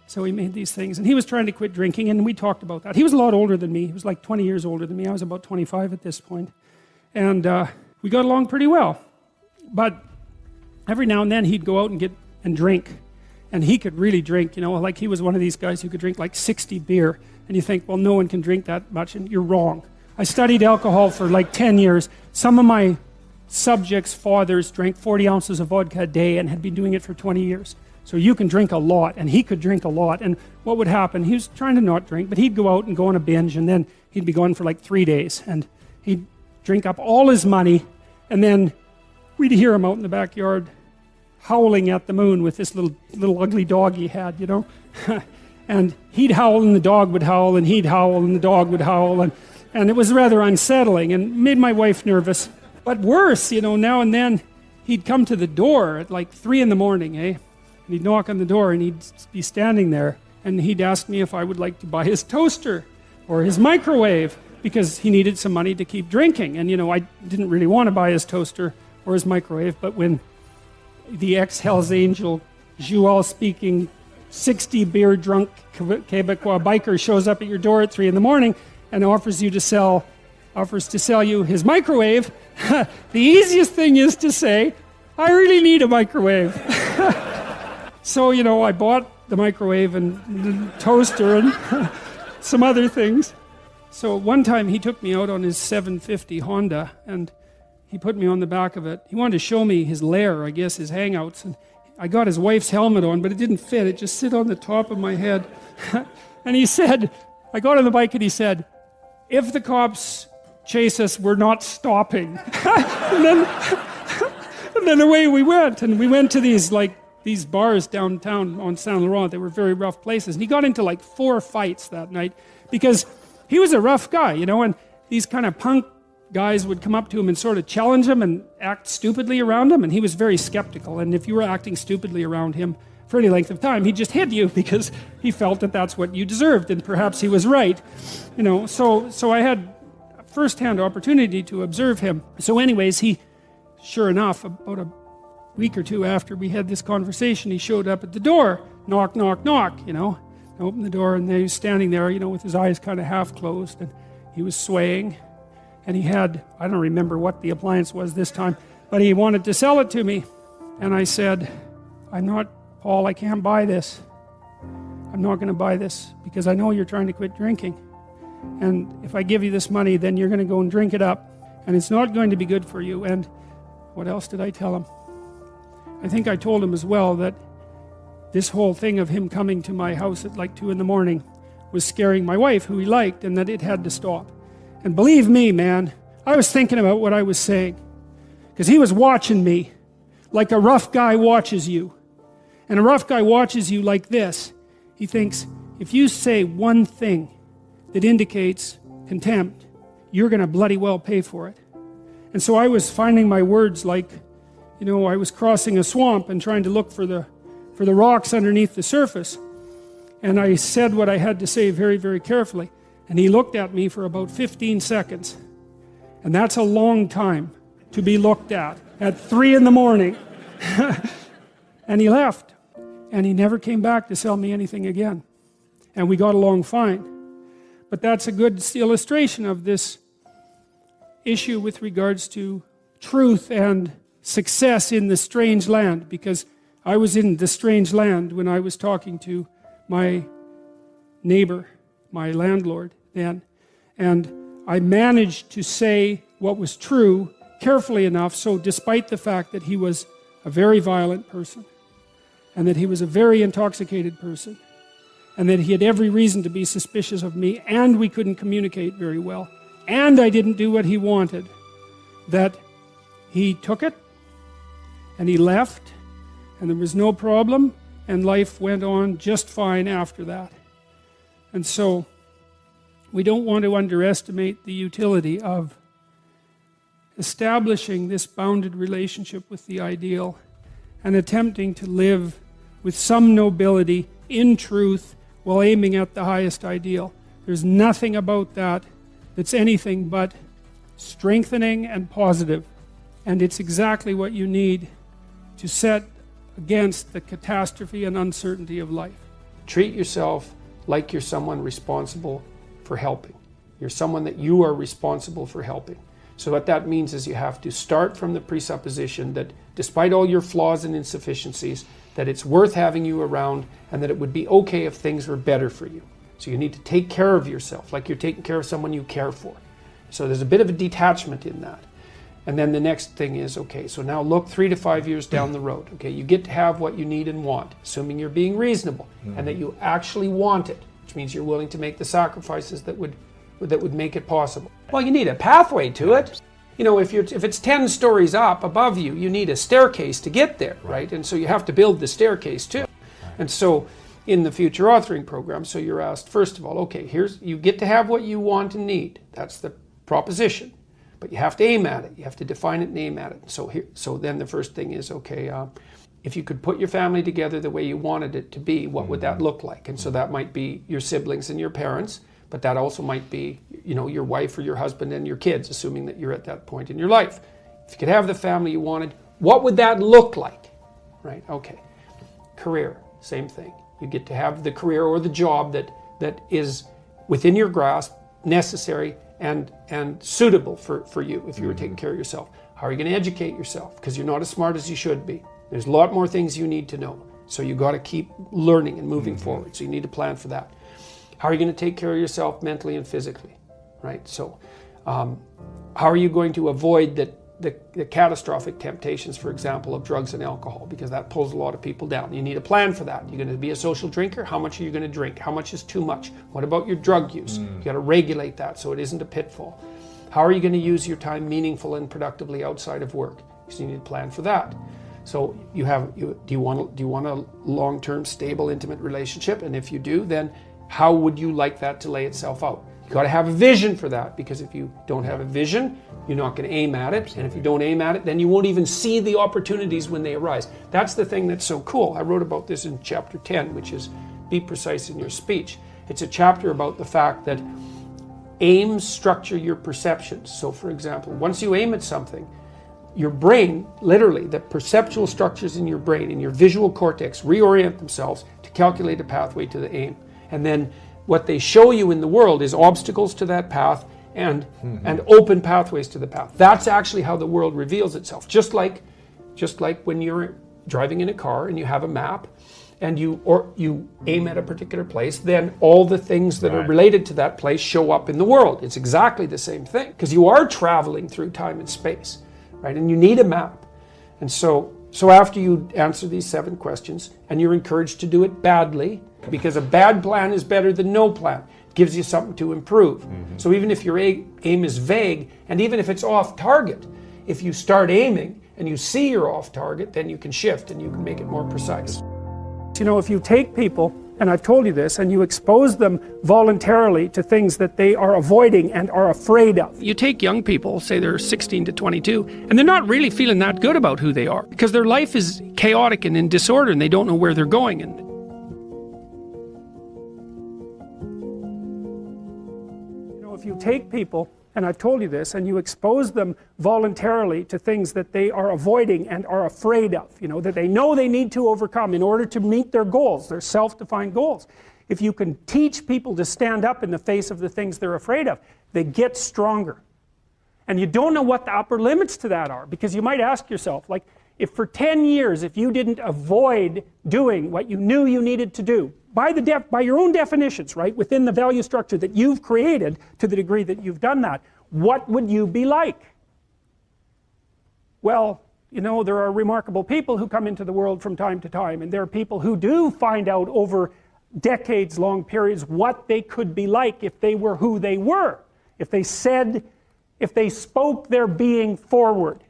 so he made these things. And he was trying to quit drinking, and we talked about that. He was a lot older than me. He was like 20 years older than me. I was about 25 at this point. And we got along pretty well. But every now and then he'd go out and drink. And he could really drink, like he was one of these guys who could drink like 60 beer. And you think, well, no one can drink that much, and you're wrong. I studied alcohol for like 10 years. Some of my subjects' fathers drank 40 ounces of vodka a day and had been doing it for 20 years. So you can drink a lot, and he could drink a lot. And what would happen, he was trying to not drink, but he'd go out and go on a binge, and then he'd be gone for like 3 days. And he'd drink up all his money, and then we'd hear him out in the backyard howling at the moon with this little ugly dog he had, And he'd howl, and the dog would howl, and he'd howl, and the dog would howl. And it was rather unsettling and made my wife nervous. But worse, now and then he'd come to the door at like 3 in the morning, And he'd knock on the door, and he'd be standing there, and he'd ask me if I would like to buy his toaster or his microwave, because he needed some money to keep drinking. And I didn't really want to buy his toaster or his microwave, but when the ex-Hells Angel, Joual-speaking, 60 beer drunk Quebecois biker shows up at your door at 3 in the morning and offers to sell you his microwave, the easiest thing is to say, I really need a microwave. So, I bought the microwave and the toaster and some other things. So one time he took me out on his 750 Honda, and he put me on the back of it. He wanted to show me his lair, I guess, his hangouts. And I got his wife's helmet on, but it didn't fit. It just sit on the top of my head. And he said, I got on the bike, and he said, if the cops chase us, we're not stopping. and then away we went. And we went to these bars downtown on Saint Laurent. They were very rough places. And he got into like 4 fights that night because he was a rough guy, you know, and these kind of punk guys would come up to him and sort of challenge him and act stupidly around him, and he was very skeptical. And if you were acting stupidly around him for any length of time, he'd just hit you because he felt that that's what you deserved, and perhaps he was right, you know. So I had a first-hand opportunity to observe him. So anyways, he, sure enough, about a week or two after we had this conversation, he showed up at the door, knock, knock, knock, you know. I opened the door, and he was standing there, you know, with his eyes kind of half closed, and he was swaying, and he had, I don't remember what the appliance was this time, but he wanted to sell it to me. And I said, Paul, I can't buy this. I'm not going to buy this because I know you're trying to quit drinking. And if I give you this money, then you're going to go and drink it up, and it's not going to be good for you. And what else did I tell him? I think I told him as well that this whole thing of him coming to my house at like 2 a.m. was scaring my wife, who he liked, and that it had to stop. And believe me, man, I was thinking about what I was saying, because he was watching me like a rough guy watches you. And a rough guy watches you like this. He thinks, if you say one thing that indicates contempt, you're going to bloody well pay for it. And so I was finding my words like, you know, I was crossing a swamp and trying to look for the rocks underneath the surface. And I said what I had to say very, very carefully. And he looked at me for about 15 seconds. And that's a long time to be looked at 3 a.m. And he left. And he never came back to sell me anything again. And we got along fine. But that's a good illustration of this issue with regards to truth and success in the strange land. Because I was in the strange land when I was talking to my neighbor, my landlord then, and I managed to say what was true carefully enough, so despite the fact that he was a very violent person, and that he was a very intoxicated person, and that he had every reason to be suspicious of me, and we couldn't communicate very well, and I didn't do what he wanted, that he took it, and he left, and there was no problem, and life went on just fine after that. And so, we don't want to underestimate the utility of establishing this bounded relationship with the ideal and attempting to live with some nobility in truth while aiming at the highest ideal. There's nothing about that that's anything but strengthening and positive. And it's exactly what you need to set against the catastrophe and uncertainty of life. Treat yourself like you're someone responsible for helping. You're someone that you are responsible for helping. So what that means is you have to start from the presupposition that despite all your flaws and insufficiencies, that it's worth having you around and that it would be okay if things were better for you. So you need to take care of yourself like you're taking care of someone you care for. So there's a bit of a detachment in that. And then the next thing is, okay, so now look 3 to 5 years down the road. Okay, you get to have what you need and want, assuming you're being reasonable and that you actually want it, which means you're willing to make the sacrifices that would make it possible. Well, you need a pathway to it. You know, if it's 10 stories up above you, you need a staircase to get there, right? And so you have to build the staircase too. And so in the future authoring program, so you're asked, first of all, okay, you get to have what you want and need. That's the proposition. But you have to aim at it. You have to define it and aim at it. So then the first thing is, okay, if you could put your family together the way you wanted it to be, what would that look like? And so that might be your siblings and your parents, but that also might be, you know, your wife or your husband and your kids, assuming that you're at that point in your life. If you could have the family you wanted, what would that look like? Right, okay. Career, same thing. You get to have the career or the job that is within your grasp, necessary, and suitable for you if you were taking care of yourself. How are you going to educate yourself? Because you're not as smart as you should be. There's a lot more things you need to know. So you got to keep learning and moving forward. So you need to plan for that. How are you going to take care of yourself mentally and physically? Right? So how are you going to avoid the catastrophic temptations, for example, of drugs and alcohol? Because that pulls a lot of people down. You need a plan for that. You're going to be a social drinker. How much are you going to drink? How much is too much? What about your drug use? You got to regulate that so it isn't a pitfall. How are you going to use your time meaningful and productively outside of work? So you need a plan for that. So do you want a long-term, stable, intimate relationship? And if you do, then how would you like that to lay itself out? You got to have a vision for that, because if you don't have a vision, you're not going to aim at it. And if you don't aim at it, then you won't even see the opportunities when they arise. That's the thing that's so cool. I wrote about this in chapter 10, which is be precise in your speech. It's a chapter about the fact that aims structure your perceptions. So for example, once you aim at something, your brain, literally, the perceptual structures in your brain, in your visual cortex, reorient themselves to calculate a pathway to the aim. And then what they show you in the world is obstacles to that path and open pathways to the path. That's actually how the world reveals itself. Just like when you're driving in a car and you have a map and you aim at a particular place, then all the things that are related to that place show up in the world. It's exactly the same thing, because you are traveling through time and space, right? And you need a map. And so after you answer these 7 questions, and you're encouraged to do it badly, because a bad plan is better than no plan. It gives you something to improve. So even if your aim is vague, and even if it's off target, if you start aiming and you see you're off target, then you can shift and you can make it more precise. You know, if you take people, and I've told you this, and you expose them voluntarily to things that they are avoiding and are afraid of. You take young people, say they're 16 to 22, and they're not really feeling that good about who they are, because their life is chaotic and in disorder and they don't know where they're going. And if you take people, and I've told you this, and you expose them voluntarily to things that they are avoiding and are afraid of, you know, that they know they need to overcome in order to meet their goals, their self-defined goals. If you can teach people to stand up in the face of the things they're afraid of, they get stronger. And you don't know what the upper limits to that are, because you might ask yourself, like, if for 10 years, if you didn't avoid doing what you knew you needed to do, by your own definitions, right, within the value structure that you've created, to the degree that you've done that, what would you be like? Well, you know, there are remarkable people who come into the world from time to time, and there are people who do find out over decades-long periods what they could be like if they were who they were, if they spoke their being forward.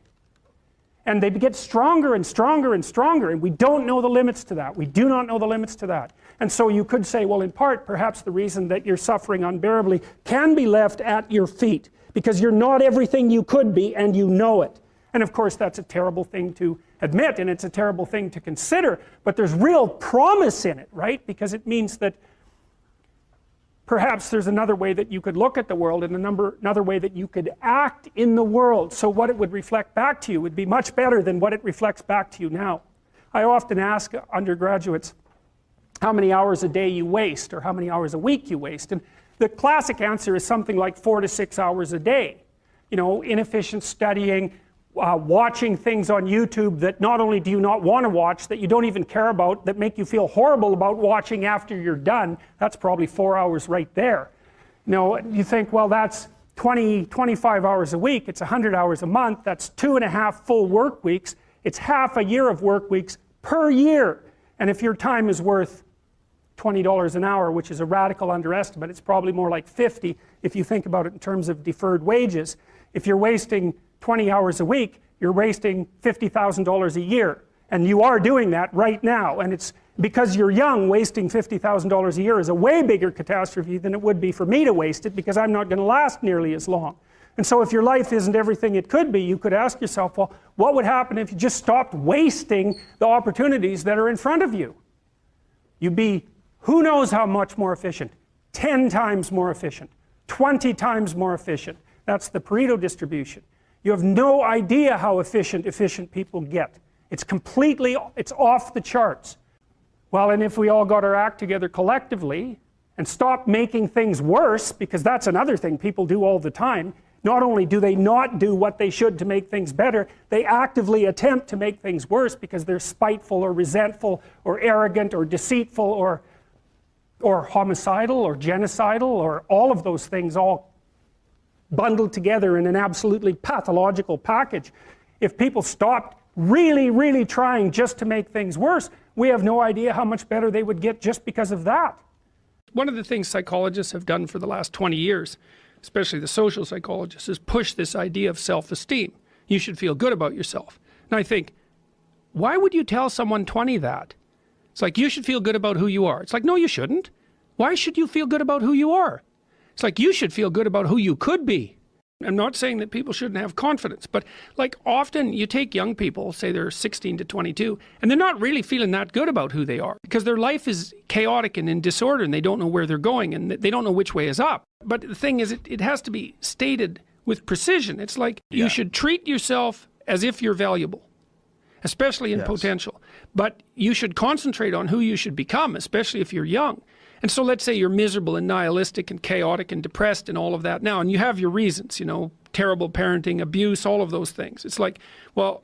And they get stronger and stronger and stronger, and we don't know the limits to that. We do not know the limits to that. And so you could say, well, in part, perhaps the reason that you're suffering unbearably can be left at your feet, because you're not everything you could be, and you know it. And of course, that's a terrible thing to admit, and it's a terrible thing to consider, but there's real promise in it, right? Because it means that perhaps there's another way that you could look at the world, and another way that you could act in the world, so what it would reflect back to you would be much better than what it reflects back to you now. I often ask undergraduates how many hours a day you waste, or how many hours a week you waste, and the classic answer is something like 4 to 6 hours a day. You know, inefficient studying, watching things on YouTube that not only do you not want to watch, that you don't even care about, that make you feel horrible about watching after you're done. That's probably 4 hours right there. You know, you think, well, that's 25 hours a week, it's 100 hours a month, that's 2.5 full work weeks, it's half a year of work weeks per year. And if your time is worth $20 an hour, which is a radical underestimate, it's probably more like 50 if you think about it in terms of deferred wages. If you're wasting 20 hours a week, you're wasting $50,000 a year. And you are doing that right now. And it's because you're young, wasting $50,000 a year is a way bigger catastrophe than it would be for me to waste it, because I'm not going to last nearly as long. And so if your life isn't everything it could be, you could ask yourself, well, what would happen if you just stopped wasting the opportunities that are in front of you? You'd be who knows how much more efficient, 10 times more efficient, 20 times more efficient. That's the Pareto distribution. You have no idea how efficient people get. It's off the charts. Well, and if we all got our act together collectively and stopped making things worse, because that's another thing people do all the time, not only do they not do what they should to make things better, they actively attempt to make things worse because they're spiteful or resentful or arrogant or deceitful or homicidal or genocidal, or all of those things all bundled together in an absolutely pathological package. If people stopped really, really trying just to make things worse, we have no idea how much better they would get just because of that. one of the things psychologists have done for the last 20 years, especially the social psychologists, is push this idea of self-esteem. You should feel good about yourself. And I think, why would you tell someone 20 that? It's like, you should feel good about who you are. It's like, no, you shouldn't. Why should you feel good about who you are? It's like, you should feel good about who you could be. I'm not saying that people shouldn't have confidence, but like often you take young people, say they're 16 to 22, and they're not really feeling that good about who they are because their life is chaotic and in disorder and they don't know where they're going and they don't know which way is up. But the thing is, it has to be stated with precision. It's like you should treat yourself as if you're valuable, especially in potential. But you should concentrate on who you should become, especially if you're young. And so let's say you're miserable and nihilistic and chaotic and depressed and all of that now, and you have your reasons, you know, terrible parenting, abuse, all of those things. It's like, well,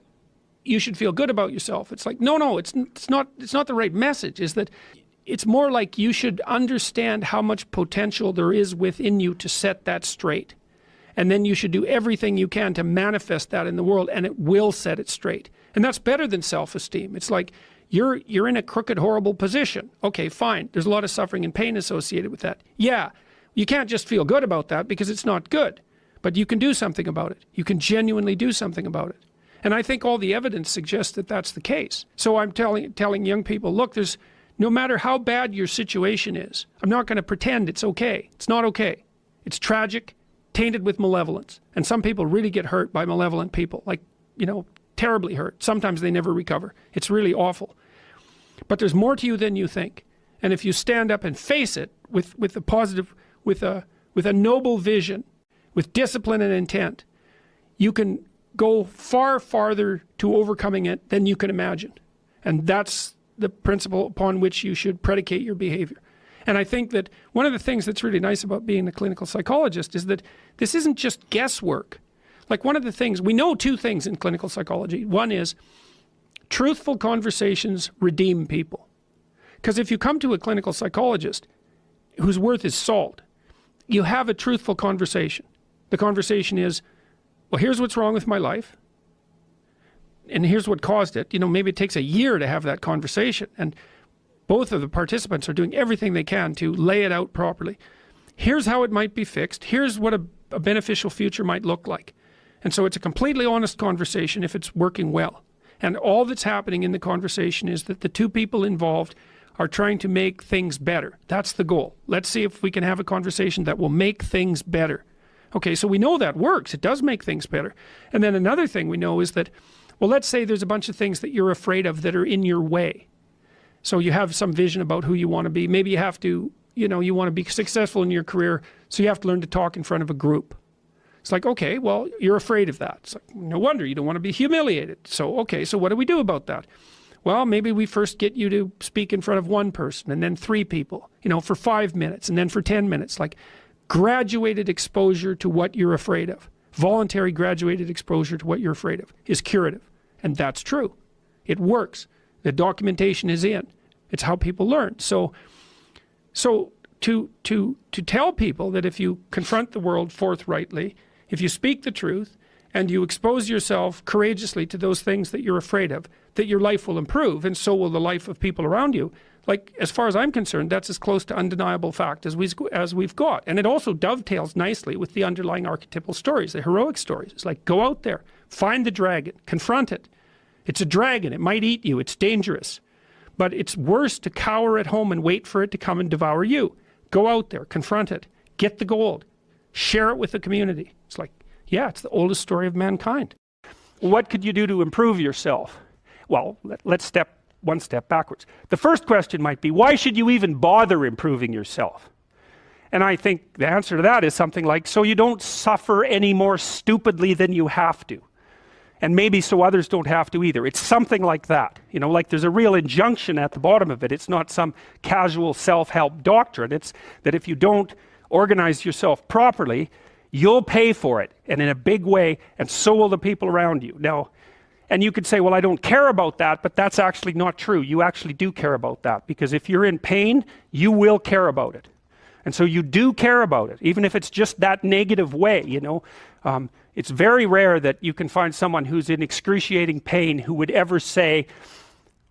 you should feel good about yourself. It's like, no, it's not the right message. Is that it's more like you should understand how much potential there is within you to set that straight. And then you should do everything you can to manifest that in the world, and it will set it straight. And that's better than self-esteem. It's like, you're in a crooked, horrible position. Okay, fine. There's a lot of suffering and pain associated with that. Yeah, you can't just feel good about that because it's not good. But you can do something about it. You can genuinely do something about it. And I think all the evidence suggests that that's the case. So I'm telling young people, look, no matter how bad your situation is, I'm not going to pretend it's okay. It's not okay. It's tragic, tainted with malevolence. And some people really get hurt by malevolent people, like, you know, terribly hurt. Sometimes they never recover. It's really awful. But there's more to you than you think. And if you stand up and face it with a positive, with a noble vision, with discipline and intent, you can go far farther to overcoming it than you can imagine. And that's the principle upon which you should predicate your behavior. And I think that one of the things that's really nice about being a clinical psychologist is that this isn't just guesswork. Like, one of the things, we know two things in clinical psychology. One is truthful conversations redeem people. Because if you come to a clinical psychologist whose worth is salt, you have a truthful conversation. The conversation is, well, here's what's wrong with my life, and here's what caused it. You know, maybe it takes a year to have that conversation, and both of the participants are doing everything they can to lay it out properly. Here's how it might be fixed. Here's what a beneficial future might look like. And so it's a completely honest conversation if it's working well. And all that's happening in the conversation is that the two people involved are trying to make things better. That's the goal. Let's see if we can have a conversation that will make things better. Okay, so we know that works. It does make things better. And then another thing we know is that, well, let's say there's a bunch of things that you're afraid of that are in your way. So you have some vision about who you want to be. Maybe you have to, you know, you want to be successful in your career, so you have to learn to talk in front of a group. It's like, okay, well, you're afraid of that. It's like, no wonder you don't want to be humiliated. So, okay, so what do we do about that? Well, maybe we first get you to speak in front of one person and then 3 people, you know, for 5 minutes and then for 10 minutes. Like, graduated exposure to what you're afraid of. Voluntary graduated exposure to what you're afraid of is curative. And that's true. It works. The documentation is in. It's how people learn. So to tell people that if you confront the world forthrightly, if you speak the truth, and you expose yourself courageously to those things that you're afraid of, that your life will improve, and so will the life of people around you. Like, as far as I'm concerned, that's as close to undeniable fact as we've got. And it also dovetails nicely with the underlying archetypal stories, the heroic stories. It's like, go out there, find the dragon, confront it. It's a dragon. It might eat you. It's dangerous. But it's worse to cower at home and wait for it to come and devour you. Go out there, confront it, get the gold, share it with the community. It's like, yeah, it's the oldest story of mankind. What could you do to improve yourself? Well, let's step one step backwards. The first question might be, why should you even bother improving yourself? And I think the answer to that is something like, so you don't suffer any more stupidly than you have to. And maybe so others don't have to either. It's something like that. You know, like there's a real injunction at the bottom of it. It's not some casual self-help doctrine. It's that if you don't organize yourself properly, you'll pay for it, and in a big way, and so will the people around you. Now, and you could say, well, I don't care about that, but that's actually not true. You actually do care about that, because if you're in pain, you will care about it. And so you do care about it, even if it's just that negative way, you know. It's very rare that you can find someone who's in excruciating pain who would ever say,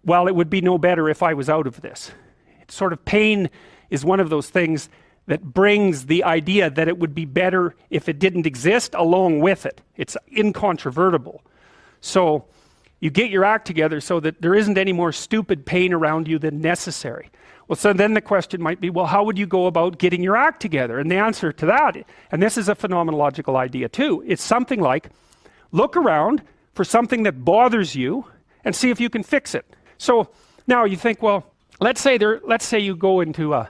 well, it would be no better if I was out of this. It's sort of, pain is one of those things that brings the idea that it would be better if it didn't exist along with it. It's incontrovertible. So You get your act together so that there isn't any more stupid pain around you than necessary. Well, so then the question might be, well, how would you go about getting your act together? And the answer to that, and this is a phenomenological idea too, it's something like, look around for something that bothers you and see if you can fix it. So now you think, well, let's say you go into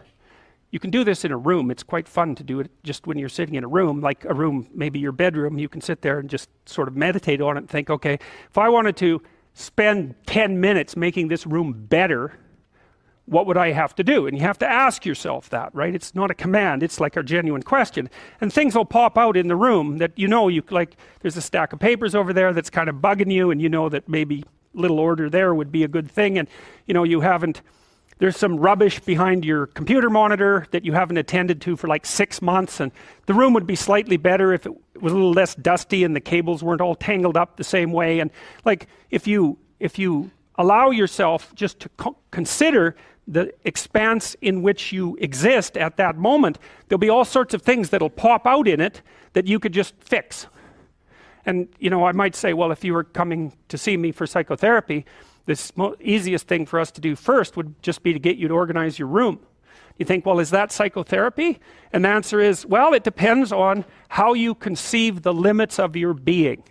you can do this in a room. It's quite fun to do it just when you're sitting in a room, like a room, maybe your bedroom. You can sit there and just sort of meditate on it and think, okay, if I wanted to spend 10 minutes making this room better, what would I have to do? And you have to ask yourself that, right? It's not a command, it's like a genuine question. And things will pop out in the room that you like, there's a stack of papers over there that's kind of bugging you, and you know that maybe little order there would be a good thing, and there's some rubbish behind your computer monitor that you haven't attended to for like 6 months, and the room would be slightly better if it was a little less dusty and the cables weren't all tangled up the same way. And like, if you allow yourself just to consider the expanse in which you exist at that moment, there'll be all sorts of things that'll pop out in it that you could just fix. And I might say, well, if you were coming to see me for psychotherapy, the easiest thing for us to do first would just be to get you to organize your room. You think, well, is that psychotherapy? And the answer is, well, it depends on how you conceive the limits of your being.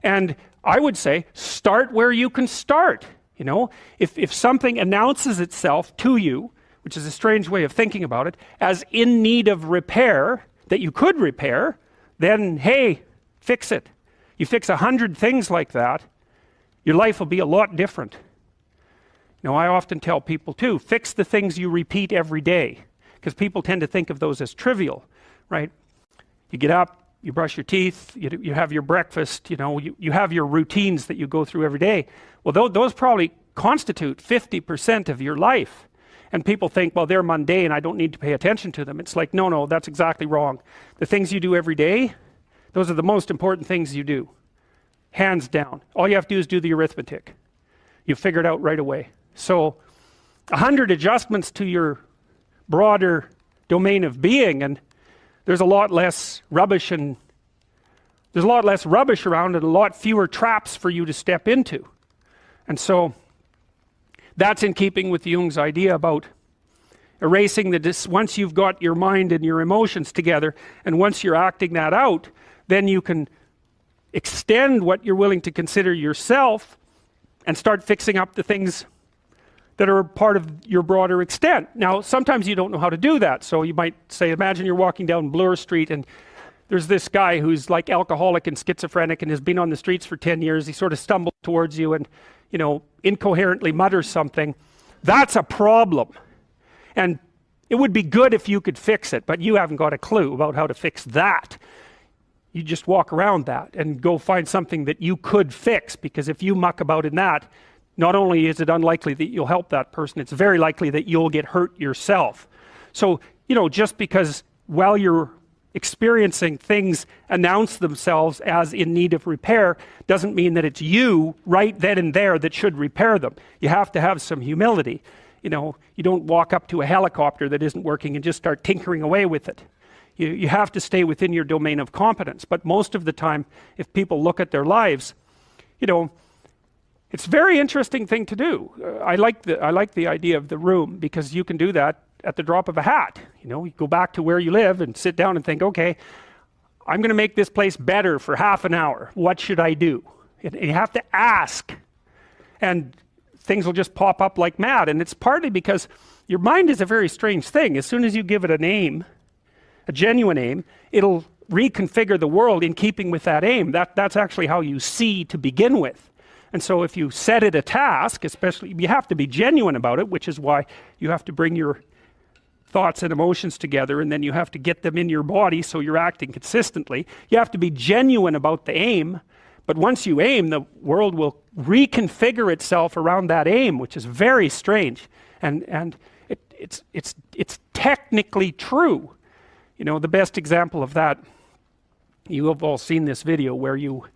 And I would say, start where you can start. If something announces itself to you, which is a strange way of thinking about it, as in need of repair, that you could repair, then, hey, fix it. You fix 100 things like that, your life will be a lot different. I often tell people too, fix the things you repeat every day, because people tend to think of those as trivial, right? You get up, you brush your teeth, you have your breakfast, you have your routines that you go through every day. Well, those probably constitute 50% of your life. And people think, well, they're mundane, I don't need to pay attention to them. It's like, no, that's exactly wrong. The things you do every day, those are the most important things you do. Hands down. All you have to do is do the arithmetic. You figure it out right away. So 100 adjustments to your broader domain of being, and there's a lot less rubbish around, and a lot fewer traps for you to step into. And so that's in keeping with Jung's idea about erasing once you've got your mind and your emotions together, and once you're acting that out, then you can extend what you're willing to consider yourself and start fixing up the things that are part of your broader extent. Now, sometimes you don't know how to do that. So you might say, imagine you're walking down Bloor Street and there's this guy who's like alcoholic and schizophrenic and has been on the streets for 10 years. He sort of stumbles towards you and, incoherently mutters something. That's a problem. And it would be good if you could fix it, but you haven't got a clue about how to fix that. You just walk around that and go find something that you could fix, because if you muck about in that, not only is it unlikely that you'll help that person, it's very likely that you'll get hurt yourself. So, just because while you're experiencing things announce themselves as in need of repair doesn't mean that it's you right then and there that should repair them. You have to have some humility. You don't walk up to a helicopter that isn't working and just start tinkering away with it. You have to stay within your domain of competence. But most of the time, if people look at their lives, it's a very interesting thing to do. I like the idea of the room, because you can do that at the drop of a hat. You go back to where you live and sit down and think, okay, I'm going to make this place better for half an hour. What should I do? And you have to ask, and things will just pop up like mad. And it's partly because your mind is a very strange thing. As soon as you give it a name, a genuine aim, it'll reconfigure the world in keeping with that aim. That's actually how you see to begin with. And so if you set it a task, especially, you have to be genuine about it, which is why you have to bring your thoughts and emotions together, and then you have to get them in your body so you're acting consistently. You have to be genuine about the aim, but once you aim, the world will reconfigure itself around that aim, which is very strange. And it's technically true. The best example of that, you have all seen this video where you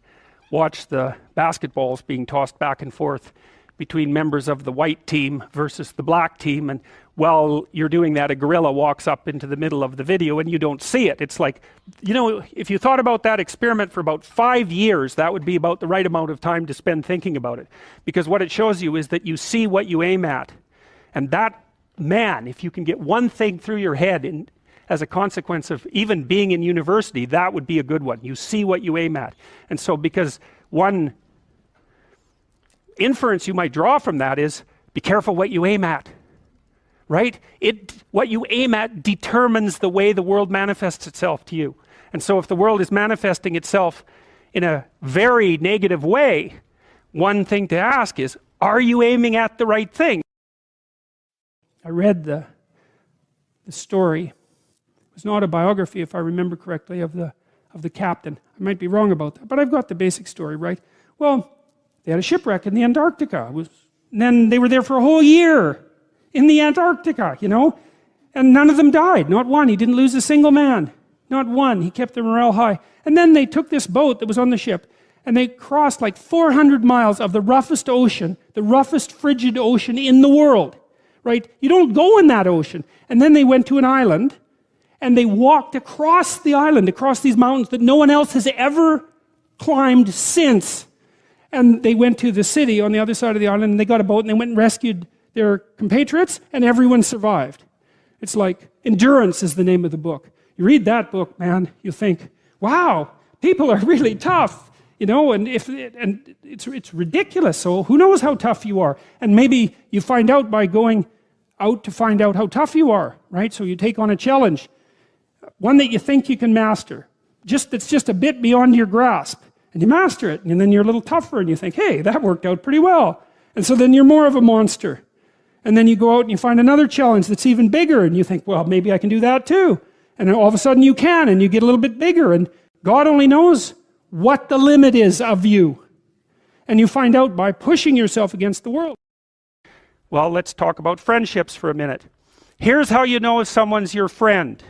watch the basketballs being tossed back and forth between members of the white team versus the black team, and while you're doing that, a gorilla walks up into the middle of the video and you don't see it. It's like, you know, if you thought about that experiment for about 5 years, that would be about the right amount of time to spend thinking about it. Because what it shows you is that you see what you aim at. And that, man, if you can get one thing through your head as a consequence of even being in university, that would be a good one. You see what you aim at. And so because one inference you might draw from that is, be careful what you aim at. Right? What you aim at determines the way the world manifests itself to you. And so if the world is manifesting itself in a very negative way, one thing to ask is, are you aiming at the right thing? I read the story. It was an autobiography, if I remember correctly, of the captain. I might be wrong about that, but I've got the basic story right. Well, they had a shipwreck in the Antarctica. And then they were there for a whole year. In the Antarctica, you know, and none of them died, not one. He didn't lose a single man, not one. He kept their morale high. And then they took this boat that was on the ship, and they crossed like 400 miles of the roughest ocean, the roughest frigid ocean in the world, right? You don't go in that ocean. And then they went to an island, and they walked across the island, across these mountains that no one else has ever climbed since. And they went to the city on the other side of the island, and they got a boat, and they went and rescued their compatriots, and everyone survived. It's like, Endurance is the name of the book. You read that book, man, you think, wow, people are really tough, you know, and it's ridiculous. So who knows how tough you are? And maybe you find out by going out to find out how tough you are, right? So you take on a challenge, one that you think you can master, that's just a bit beyond your grasp, and you master it, and then you're a little tougher, and you think, hey, that worked out pretty well. And so then you're more of a monster. And then you go out and you find another challenge that's even bigger, and you think, well, maybe I can do that too. And then all of a sudden you can, and you get a little bit bigger, and God only knows what the limit is of you. And you find out by pushing yourself against the world. Well, let's talk about friendships for a minute. Here's how you know if someone's your friend.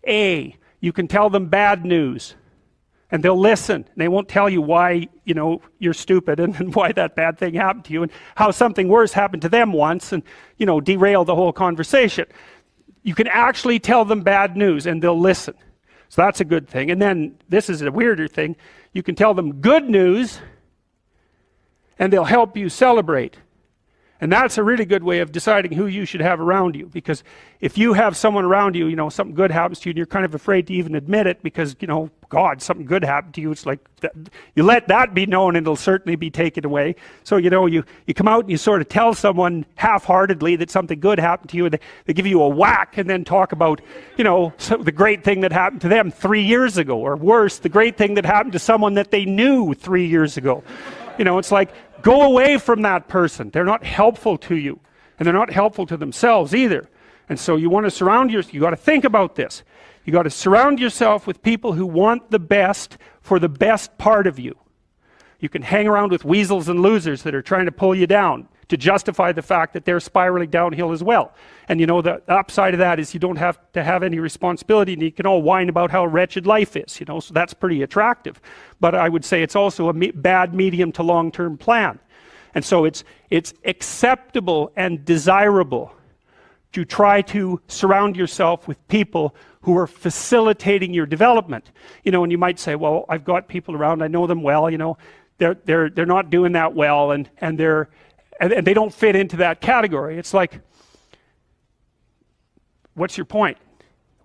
A, you can tell them bad news, and they'll listen. They won't tell you why, you know, you're stupid and why that bad thing happened to you and how something worse happened to them once and, you know, derail the whole conversation. You can actually tell them bad news and they'll listen. So that's a good thing. And then this is a weirder thing. You can tell them good news and they'll help you celebrate. And that's a really good way of deciding who you should have around you. Because if you have someone around you, you know, something good happens to you and you're kind of afraid to even admit it because, you know, God, something good happened to you. It's like, you let that be known and it'll certainly be taken away. So, you know, you come out and you sort of tell someone half-heartedly that something good happened to you and they give you a whack and then talk about, you know, the great thing that happened to them 3 years ago. Or worse, the great thing that happened to someone that they knew 3 years ago. You know, it's like, go away from that person. They're not helpful to you. And they're not helpful to themselves either. And so you want to surround yourself, you got to think about this. You got to surround yourself with people who want the best for the best part of you. You can hang around with weasels and losers that are trying to pull you down to justify the fact that they're spiraling downhill as well. And you know, the upside of that is you don't have to have any responsibility and you can all whine about how wretched life is, you know, so that's pretty attractive. But I would say it's also a bad medium to long-term plan. And so it's acceptable and desirable to try to surround yourself with people who are facilitating your development. You know, and you might say, well, I've got people around, I know them well, you know, they're not doing that well and they don't fit into that category. It's like, what's your point?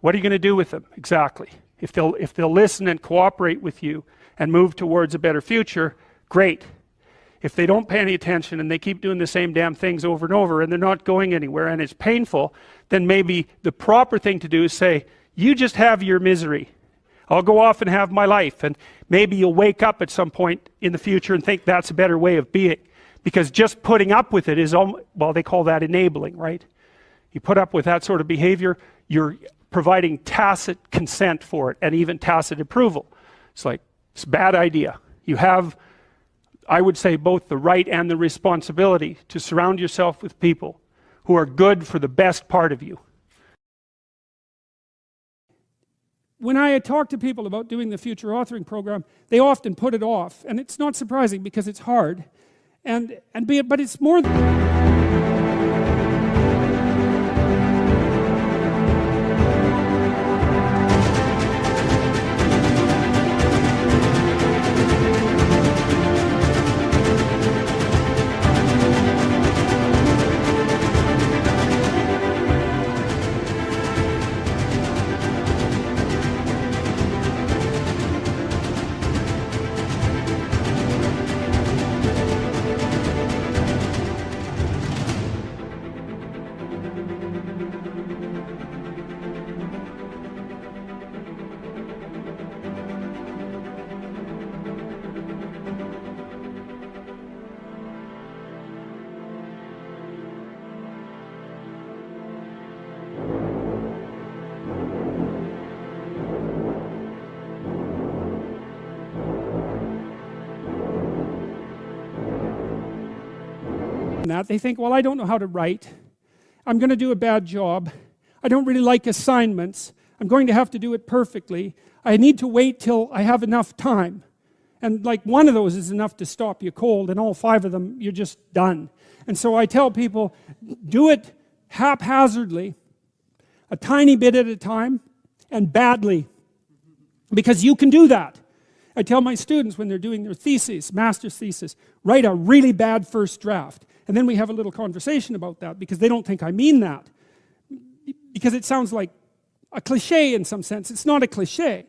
What are you going to do with them exactly? If they'll listen and cooperate with you and move towards a better future, great. If they don't pay any attention and they keep doing the same damn things over and over and they're not going anywhere and it's painful, then maybe the proper thing to do is say, you just have your misery. I'll go off and have my life. And maybe you'll wake up at some point in the future and think that's a better way of being. Because just putting up with it is, well, they call that enabling, right? You put up with that sort of behavior, you're providing tacit consent for it and even tacit approval. It's like, it's a bad idea. You have, I would say, both the right and the responsibility to surround yourself with people who are good for the best part of you. When I talk to people about doing the future authoring program, they often put it off. And it's not surprising because it's hard. But it's more than that. They think, well, I don't know how to write. I'm going to do a bad job. I don't really like assignments. I'm going to have to do it perfectly. I need to wait till I have enough time. And like one of those is enough to stop you cold, and all 5 of them, you're just done. And so I tell people, do it haphazardly, a tiny bit at a time, and badly. Because you can do that. I tell my students when they're doing their theses, master's thesis, write a really bad first draft. And then we have a little conversation about that, because they don't think I mean that. Because it sounds like a cliche in some sense. It's not a cliche.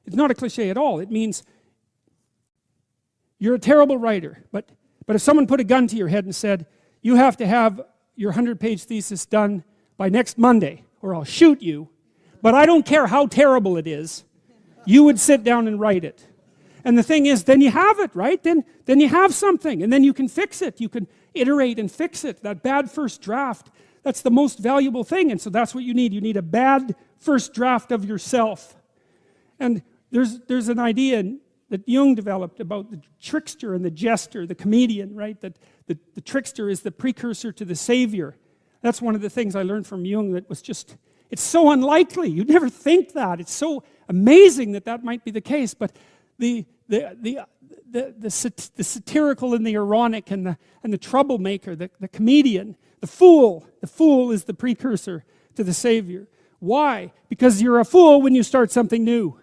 It's not a cliche at all. It means you're a terrible writer. But if someone put a gun to your head and said, you have to have your 100-page thesis done by next Monday, or I'll shoot you, but I don't care how terrible it is, you would sit down and write it. And the thing is, then you have it, right? Then you have something, and then you can fix it. You can iterate and fix it. That bad first draft, that's the most valuable thing. And so that's what you need. You need a bad first draft of yourself. And there's an idea that Jung developed about the trickster and the jester, the comedian, right? That the trickster is the precursor to the savior. That's one of the things I learned from Jung that was just, it's so unlikely. You'd never think that. It's so amazing that might be the case. But the satirical and the ironic and the troublemaker, the comedian, the fool is the precursor to the savior. Why? Because you're a fool when you start something new.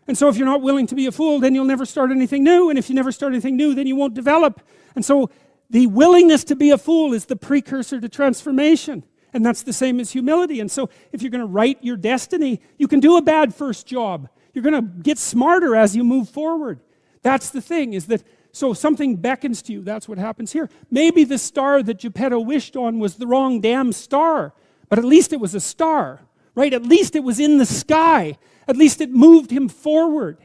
And so if you're not willing to be a fool, then you'll never start anything new. And if you never start anything new, then you won't develop. And so the willingness to be a fool is the precursor to transformation. And that's the same as humility. And so if you're going to write your destiny, you can do a bad first job. You're going to get smarter as you move forward. That's the thing, is that, so something beckons to you. That's what happens here. Maybe the star that Geppetto wished on was the wrong damn star, but at least it was a star, right? At least it was in the sky. At least it moved him forward.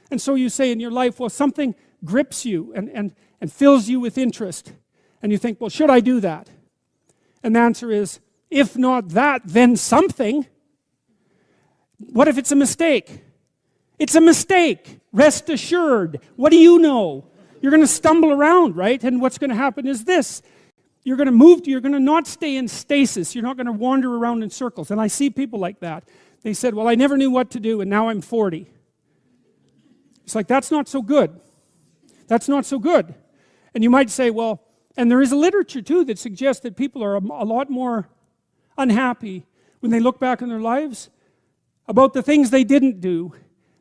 And so you say in your life, well, something grips you and fills you with interest. And you think, well, should I do that? And the answer is, if not that, then something. What if it's a mistake? It's a mistake. Rest assured. What do you know? You're going to stumble around, right? And what's going to happen is this. You're going to not stay in stasis. You're not going to wander around in circles. And I see people like that. They said, well, I never knew what to do, and now I'm 40. It's like, that's not so good. That's not so good. And you might say, well, and there is a literature, too, that suggests that people are a lot more unhappy when they look back on their lives about the things they didn't do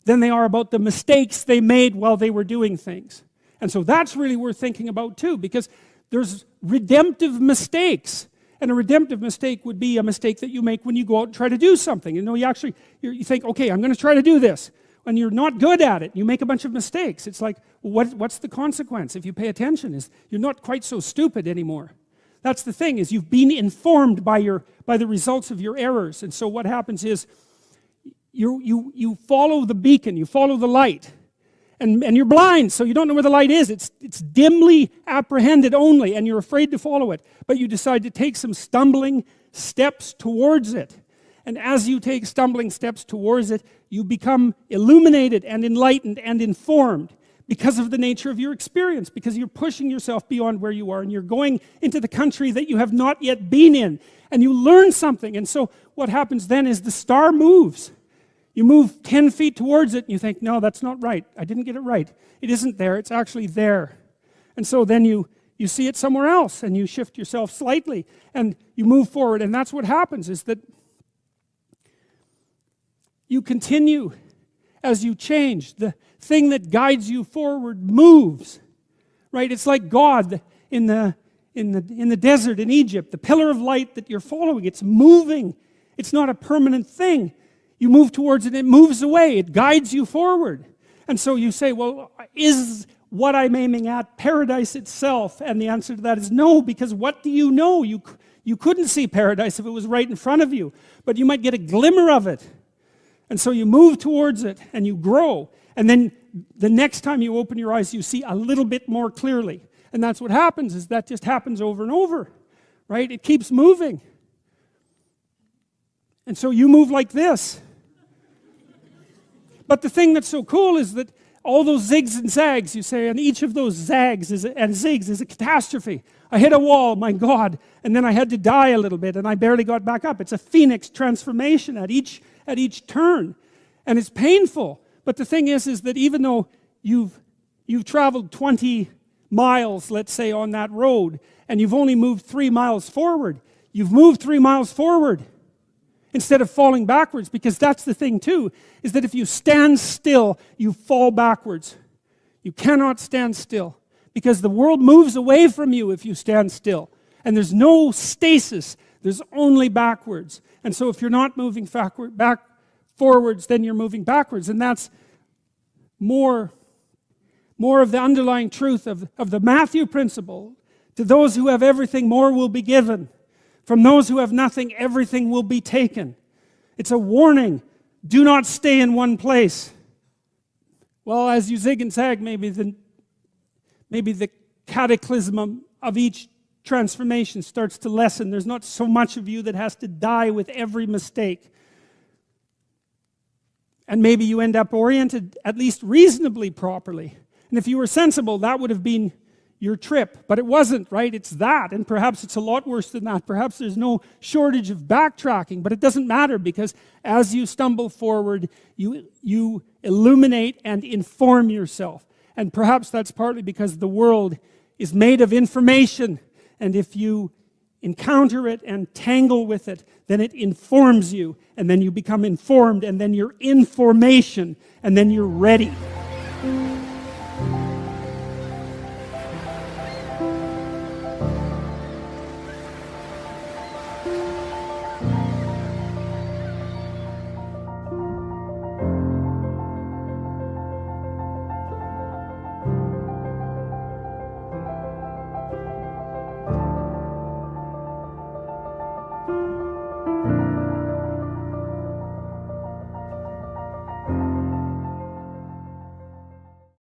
than they are about the mistakes they made while they were doing things. And so that's really worth thinking about, too, because there's redemptive mistakes. And a redemptive mistake would be a mistake that you make when you go out and try to do something. You know, you think, okay, I'm going to try to do this. When you're not good at it, you make a bunch of mistakes. It's like, well, what's the consequence if you pay attention? Is you're not quite so stupid anymore. That's the thing, is you've been informed by the results of your errors. And so what happens is you follow the beacon, you follow the light. And you're blind, so you don't know where the light is. It's dimly apprehended only, and you're afraid to follow it. But you decide to take some stumbling steps towards it. And as you take stumbling steps towards it, you become illuminated and enlightened and informed because of the nature of your experience, because you're pushing yourself beyond where you are, and you're going into the country that you have not yet been in, and you learn something. And so what happens then is the star moves. You move 10 feet towards it and you think, no, that's not right. I didn't get it right. It isn't there. It's actually there. And so then you you see it somewhere else, and you shift yourself slightly, and you move forward. And that's what happens, is that you continue as you change. The thing that guides you forward moves, right? It's like God in the desert in Egypt, the pillar of light that you're following. It's moving. It's not a permanent thing. You move towards it, it moves away. It guides you forward. And so you say, well, is what I'm aiming at paradise itself? And the answer to that is no, because what do you know? You couldn't see paradise if it was right in front of you, but you might get a glimmer of it. And so you move towards it and you grow. And then the next time you open your eyes, you see a little bit more clearly. And that's what happens, is that just happens over and over, right? It keeps moving. And so you move like this. But the thing that's so cool is that all those zigs and zags, you say, and each of those zags and zigs is a catastrophe. I hit a wall, my God, and then I had to die a little bit, and I barely got back up. It's a phoenix transformation at each turn, and it's painful. But the thing is that even though you've traveled 20 miles, let's say, on that road, and you've only moved 3 miles forward, you've moved 3 miles forward instead of falling backwards, because that's the thing too, is that if you stand still, you fall backwards. You cannot stand still, because the world moves away from you if you stand still. And there's no stasis, there's only backwards. And so if you're not moving forwards, then you're moving backwards. And that's more of the underlying truth of the Matthew principle. To those who have everything, more will be given. From those who have nothing, everything will be taken. It's a warning. Do not stay in one place. Well, as you zig and zag, maybe the cataclysm of each transformation starts to lessen. There's not so much of you that has to die with every mistake. And maybe you end up oriented at least reasonably properly. And if you were sensible, that would have been your trip. But it wasn't, right? It's that. And perhaps it's a lot worse than that. Perhaps there's no shortage of backtracking. But it doesn't matter, because as you stumble forward, you illuminate and inform yourself. And perhaps that's partly because the world is made of information. And if you encounter it and tangle with it, then it informs you. And then you become informed. And then you're information. And then you're ready.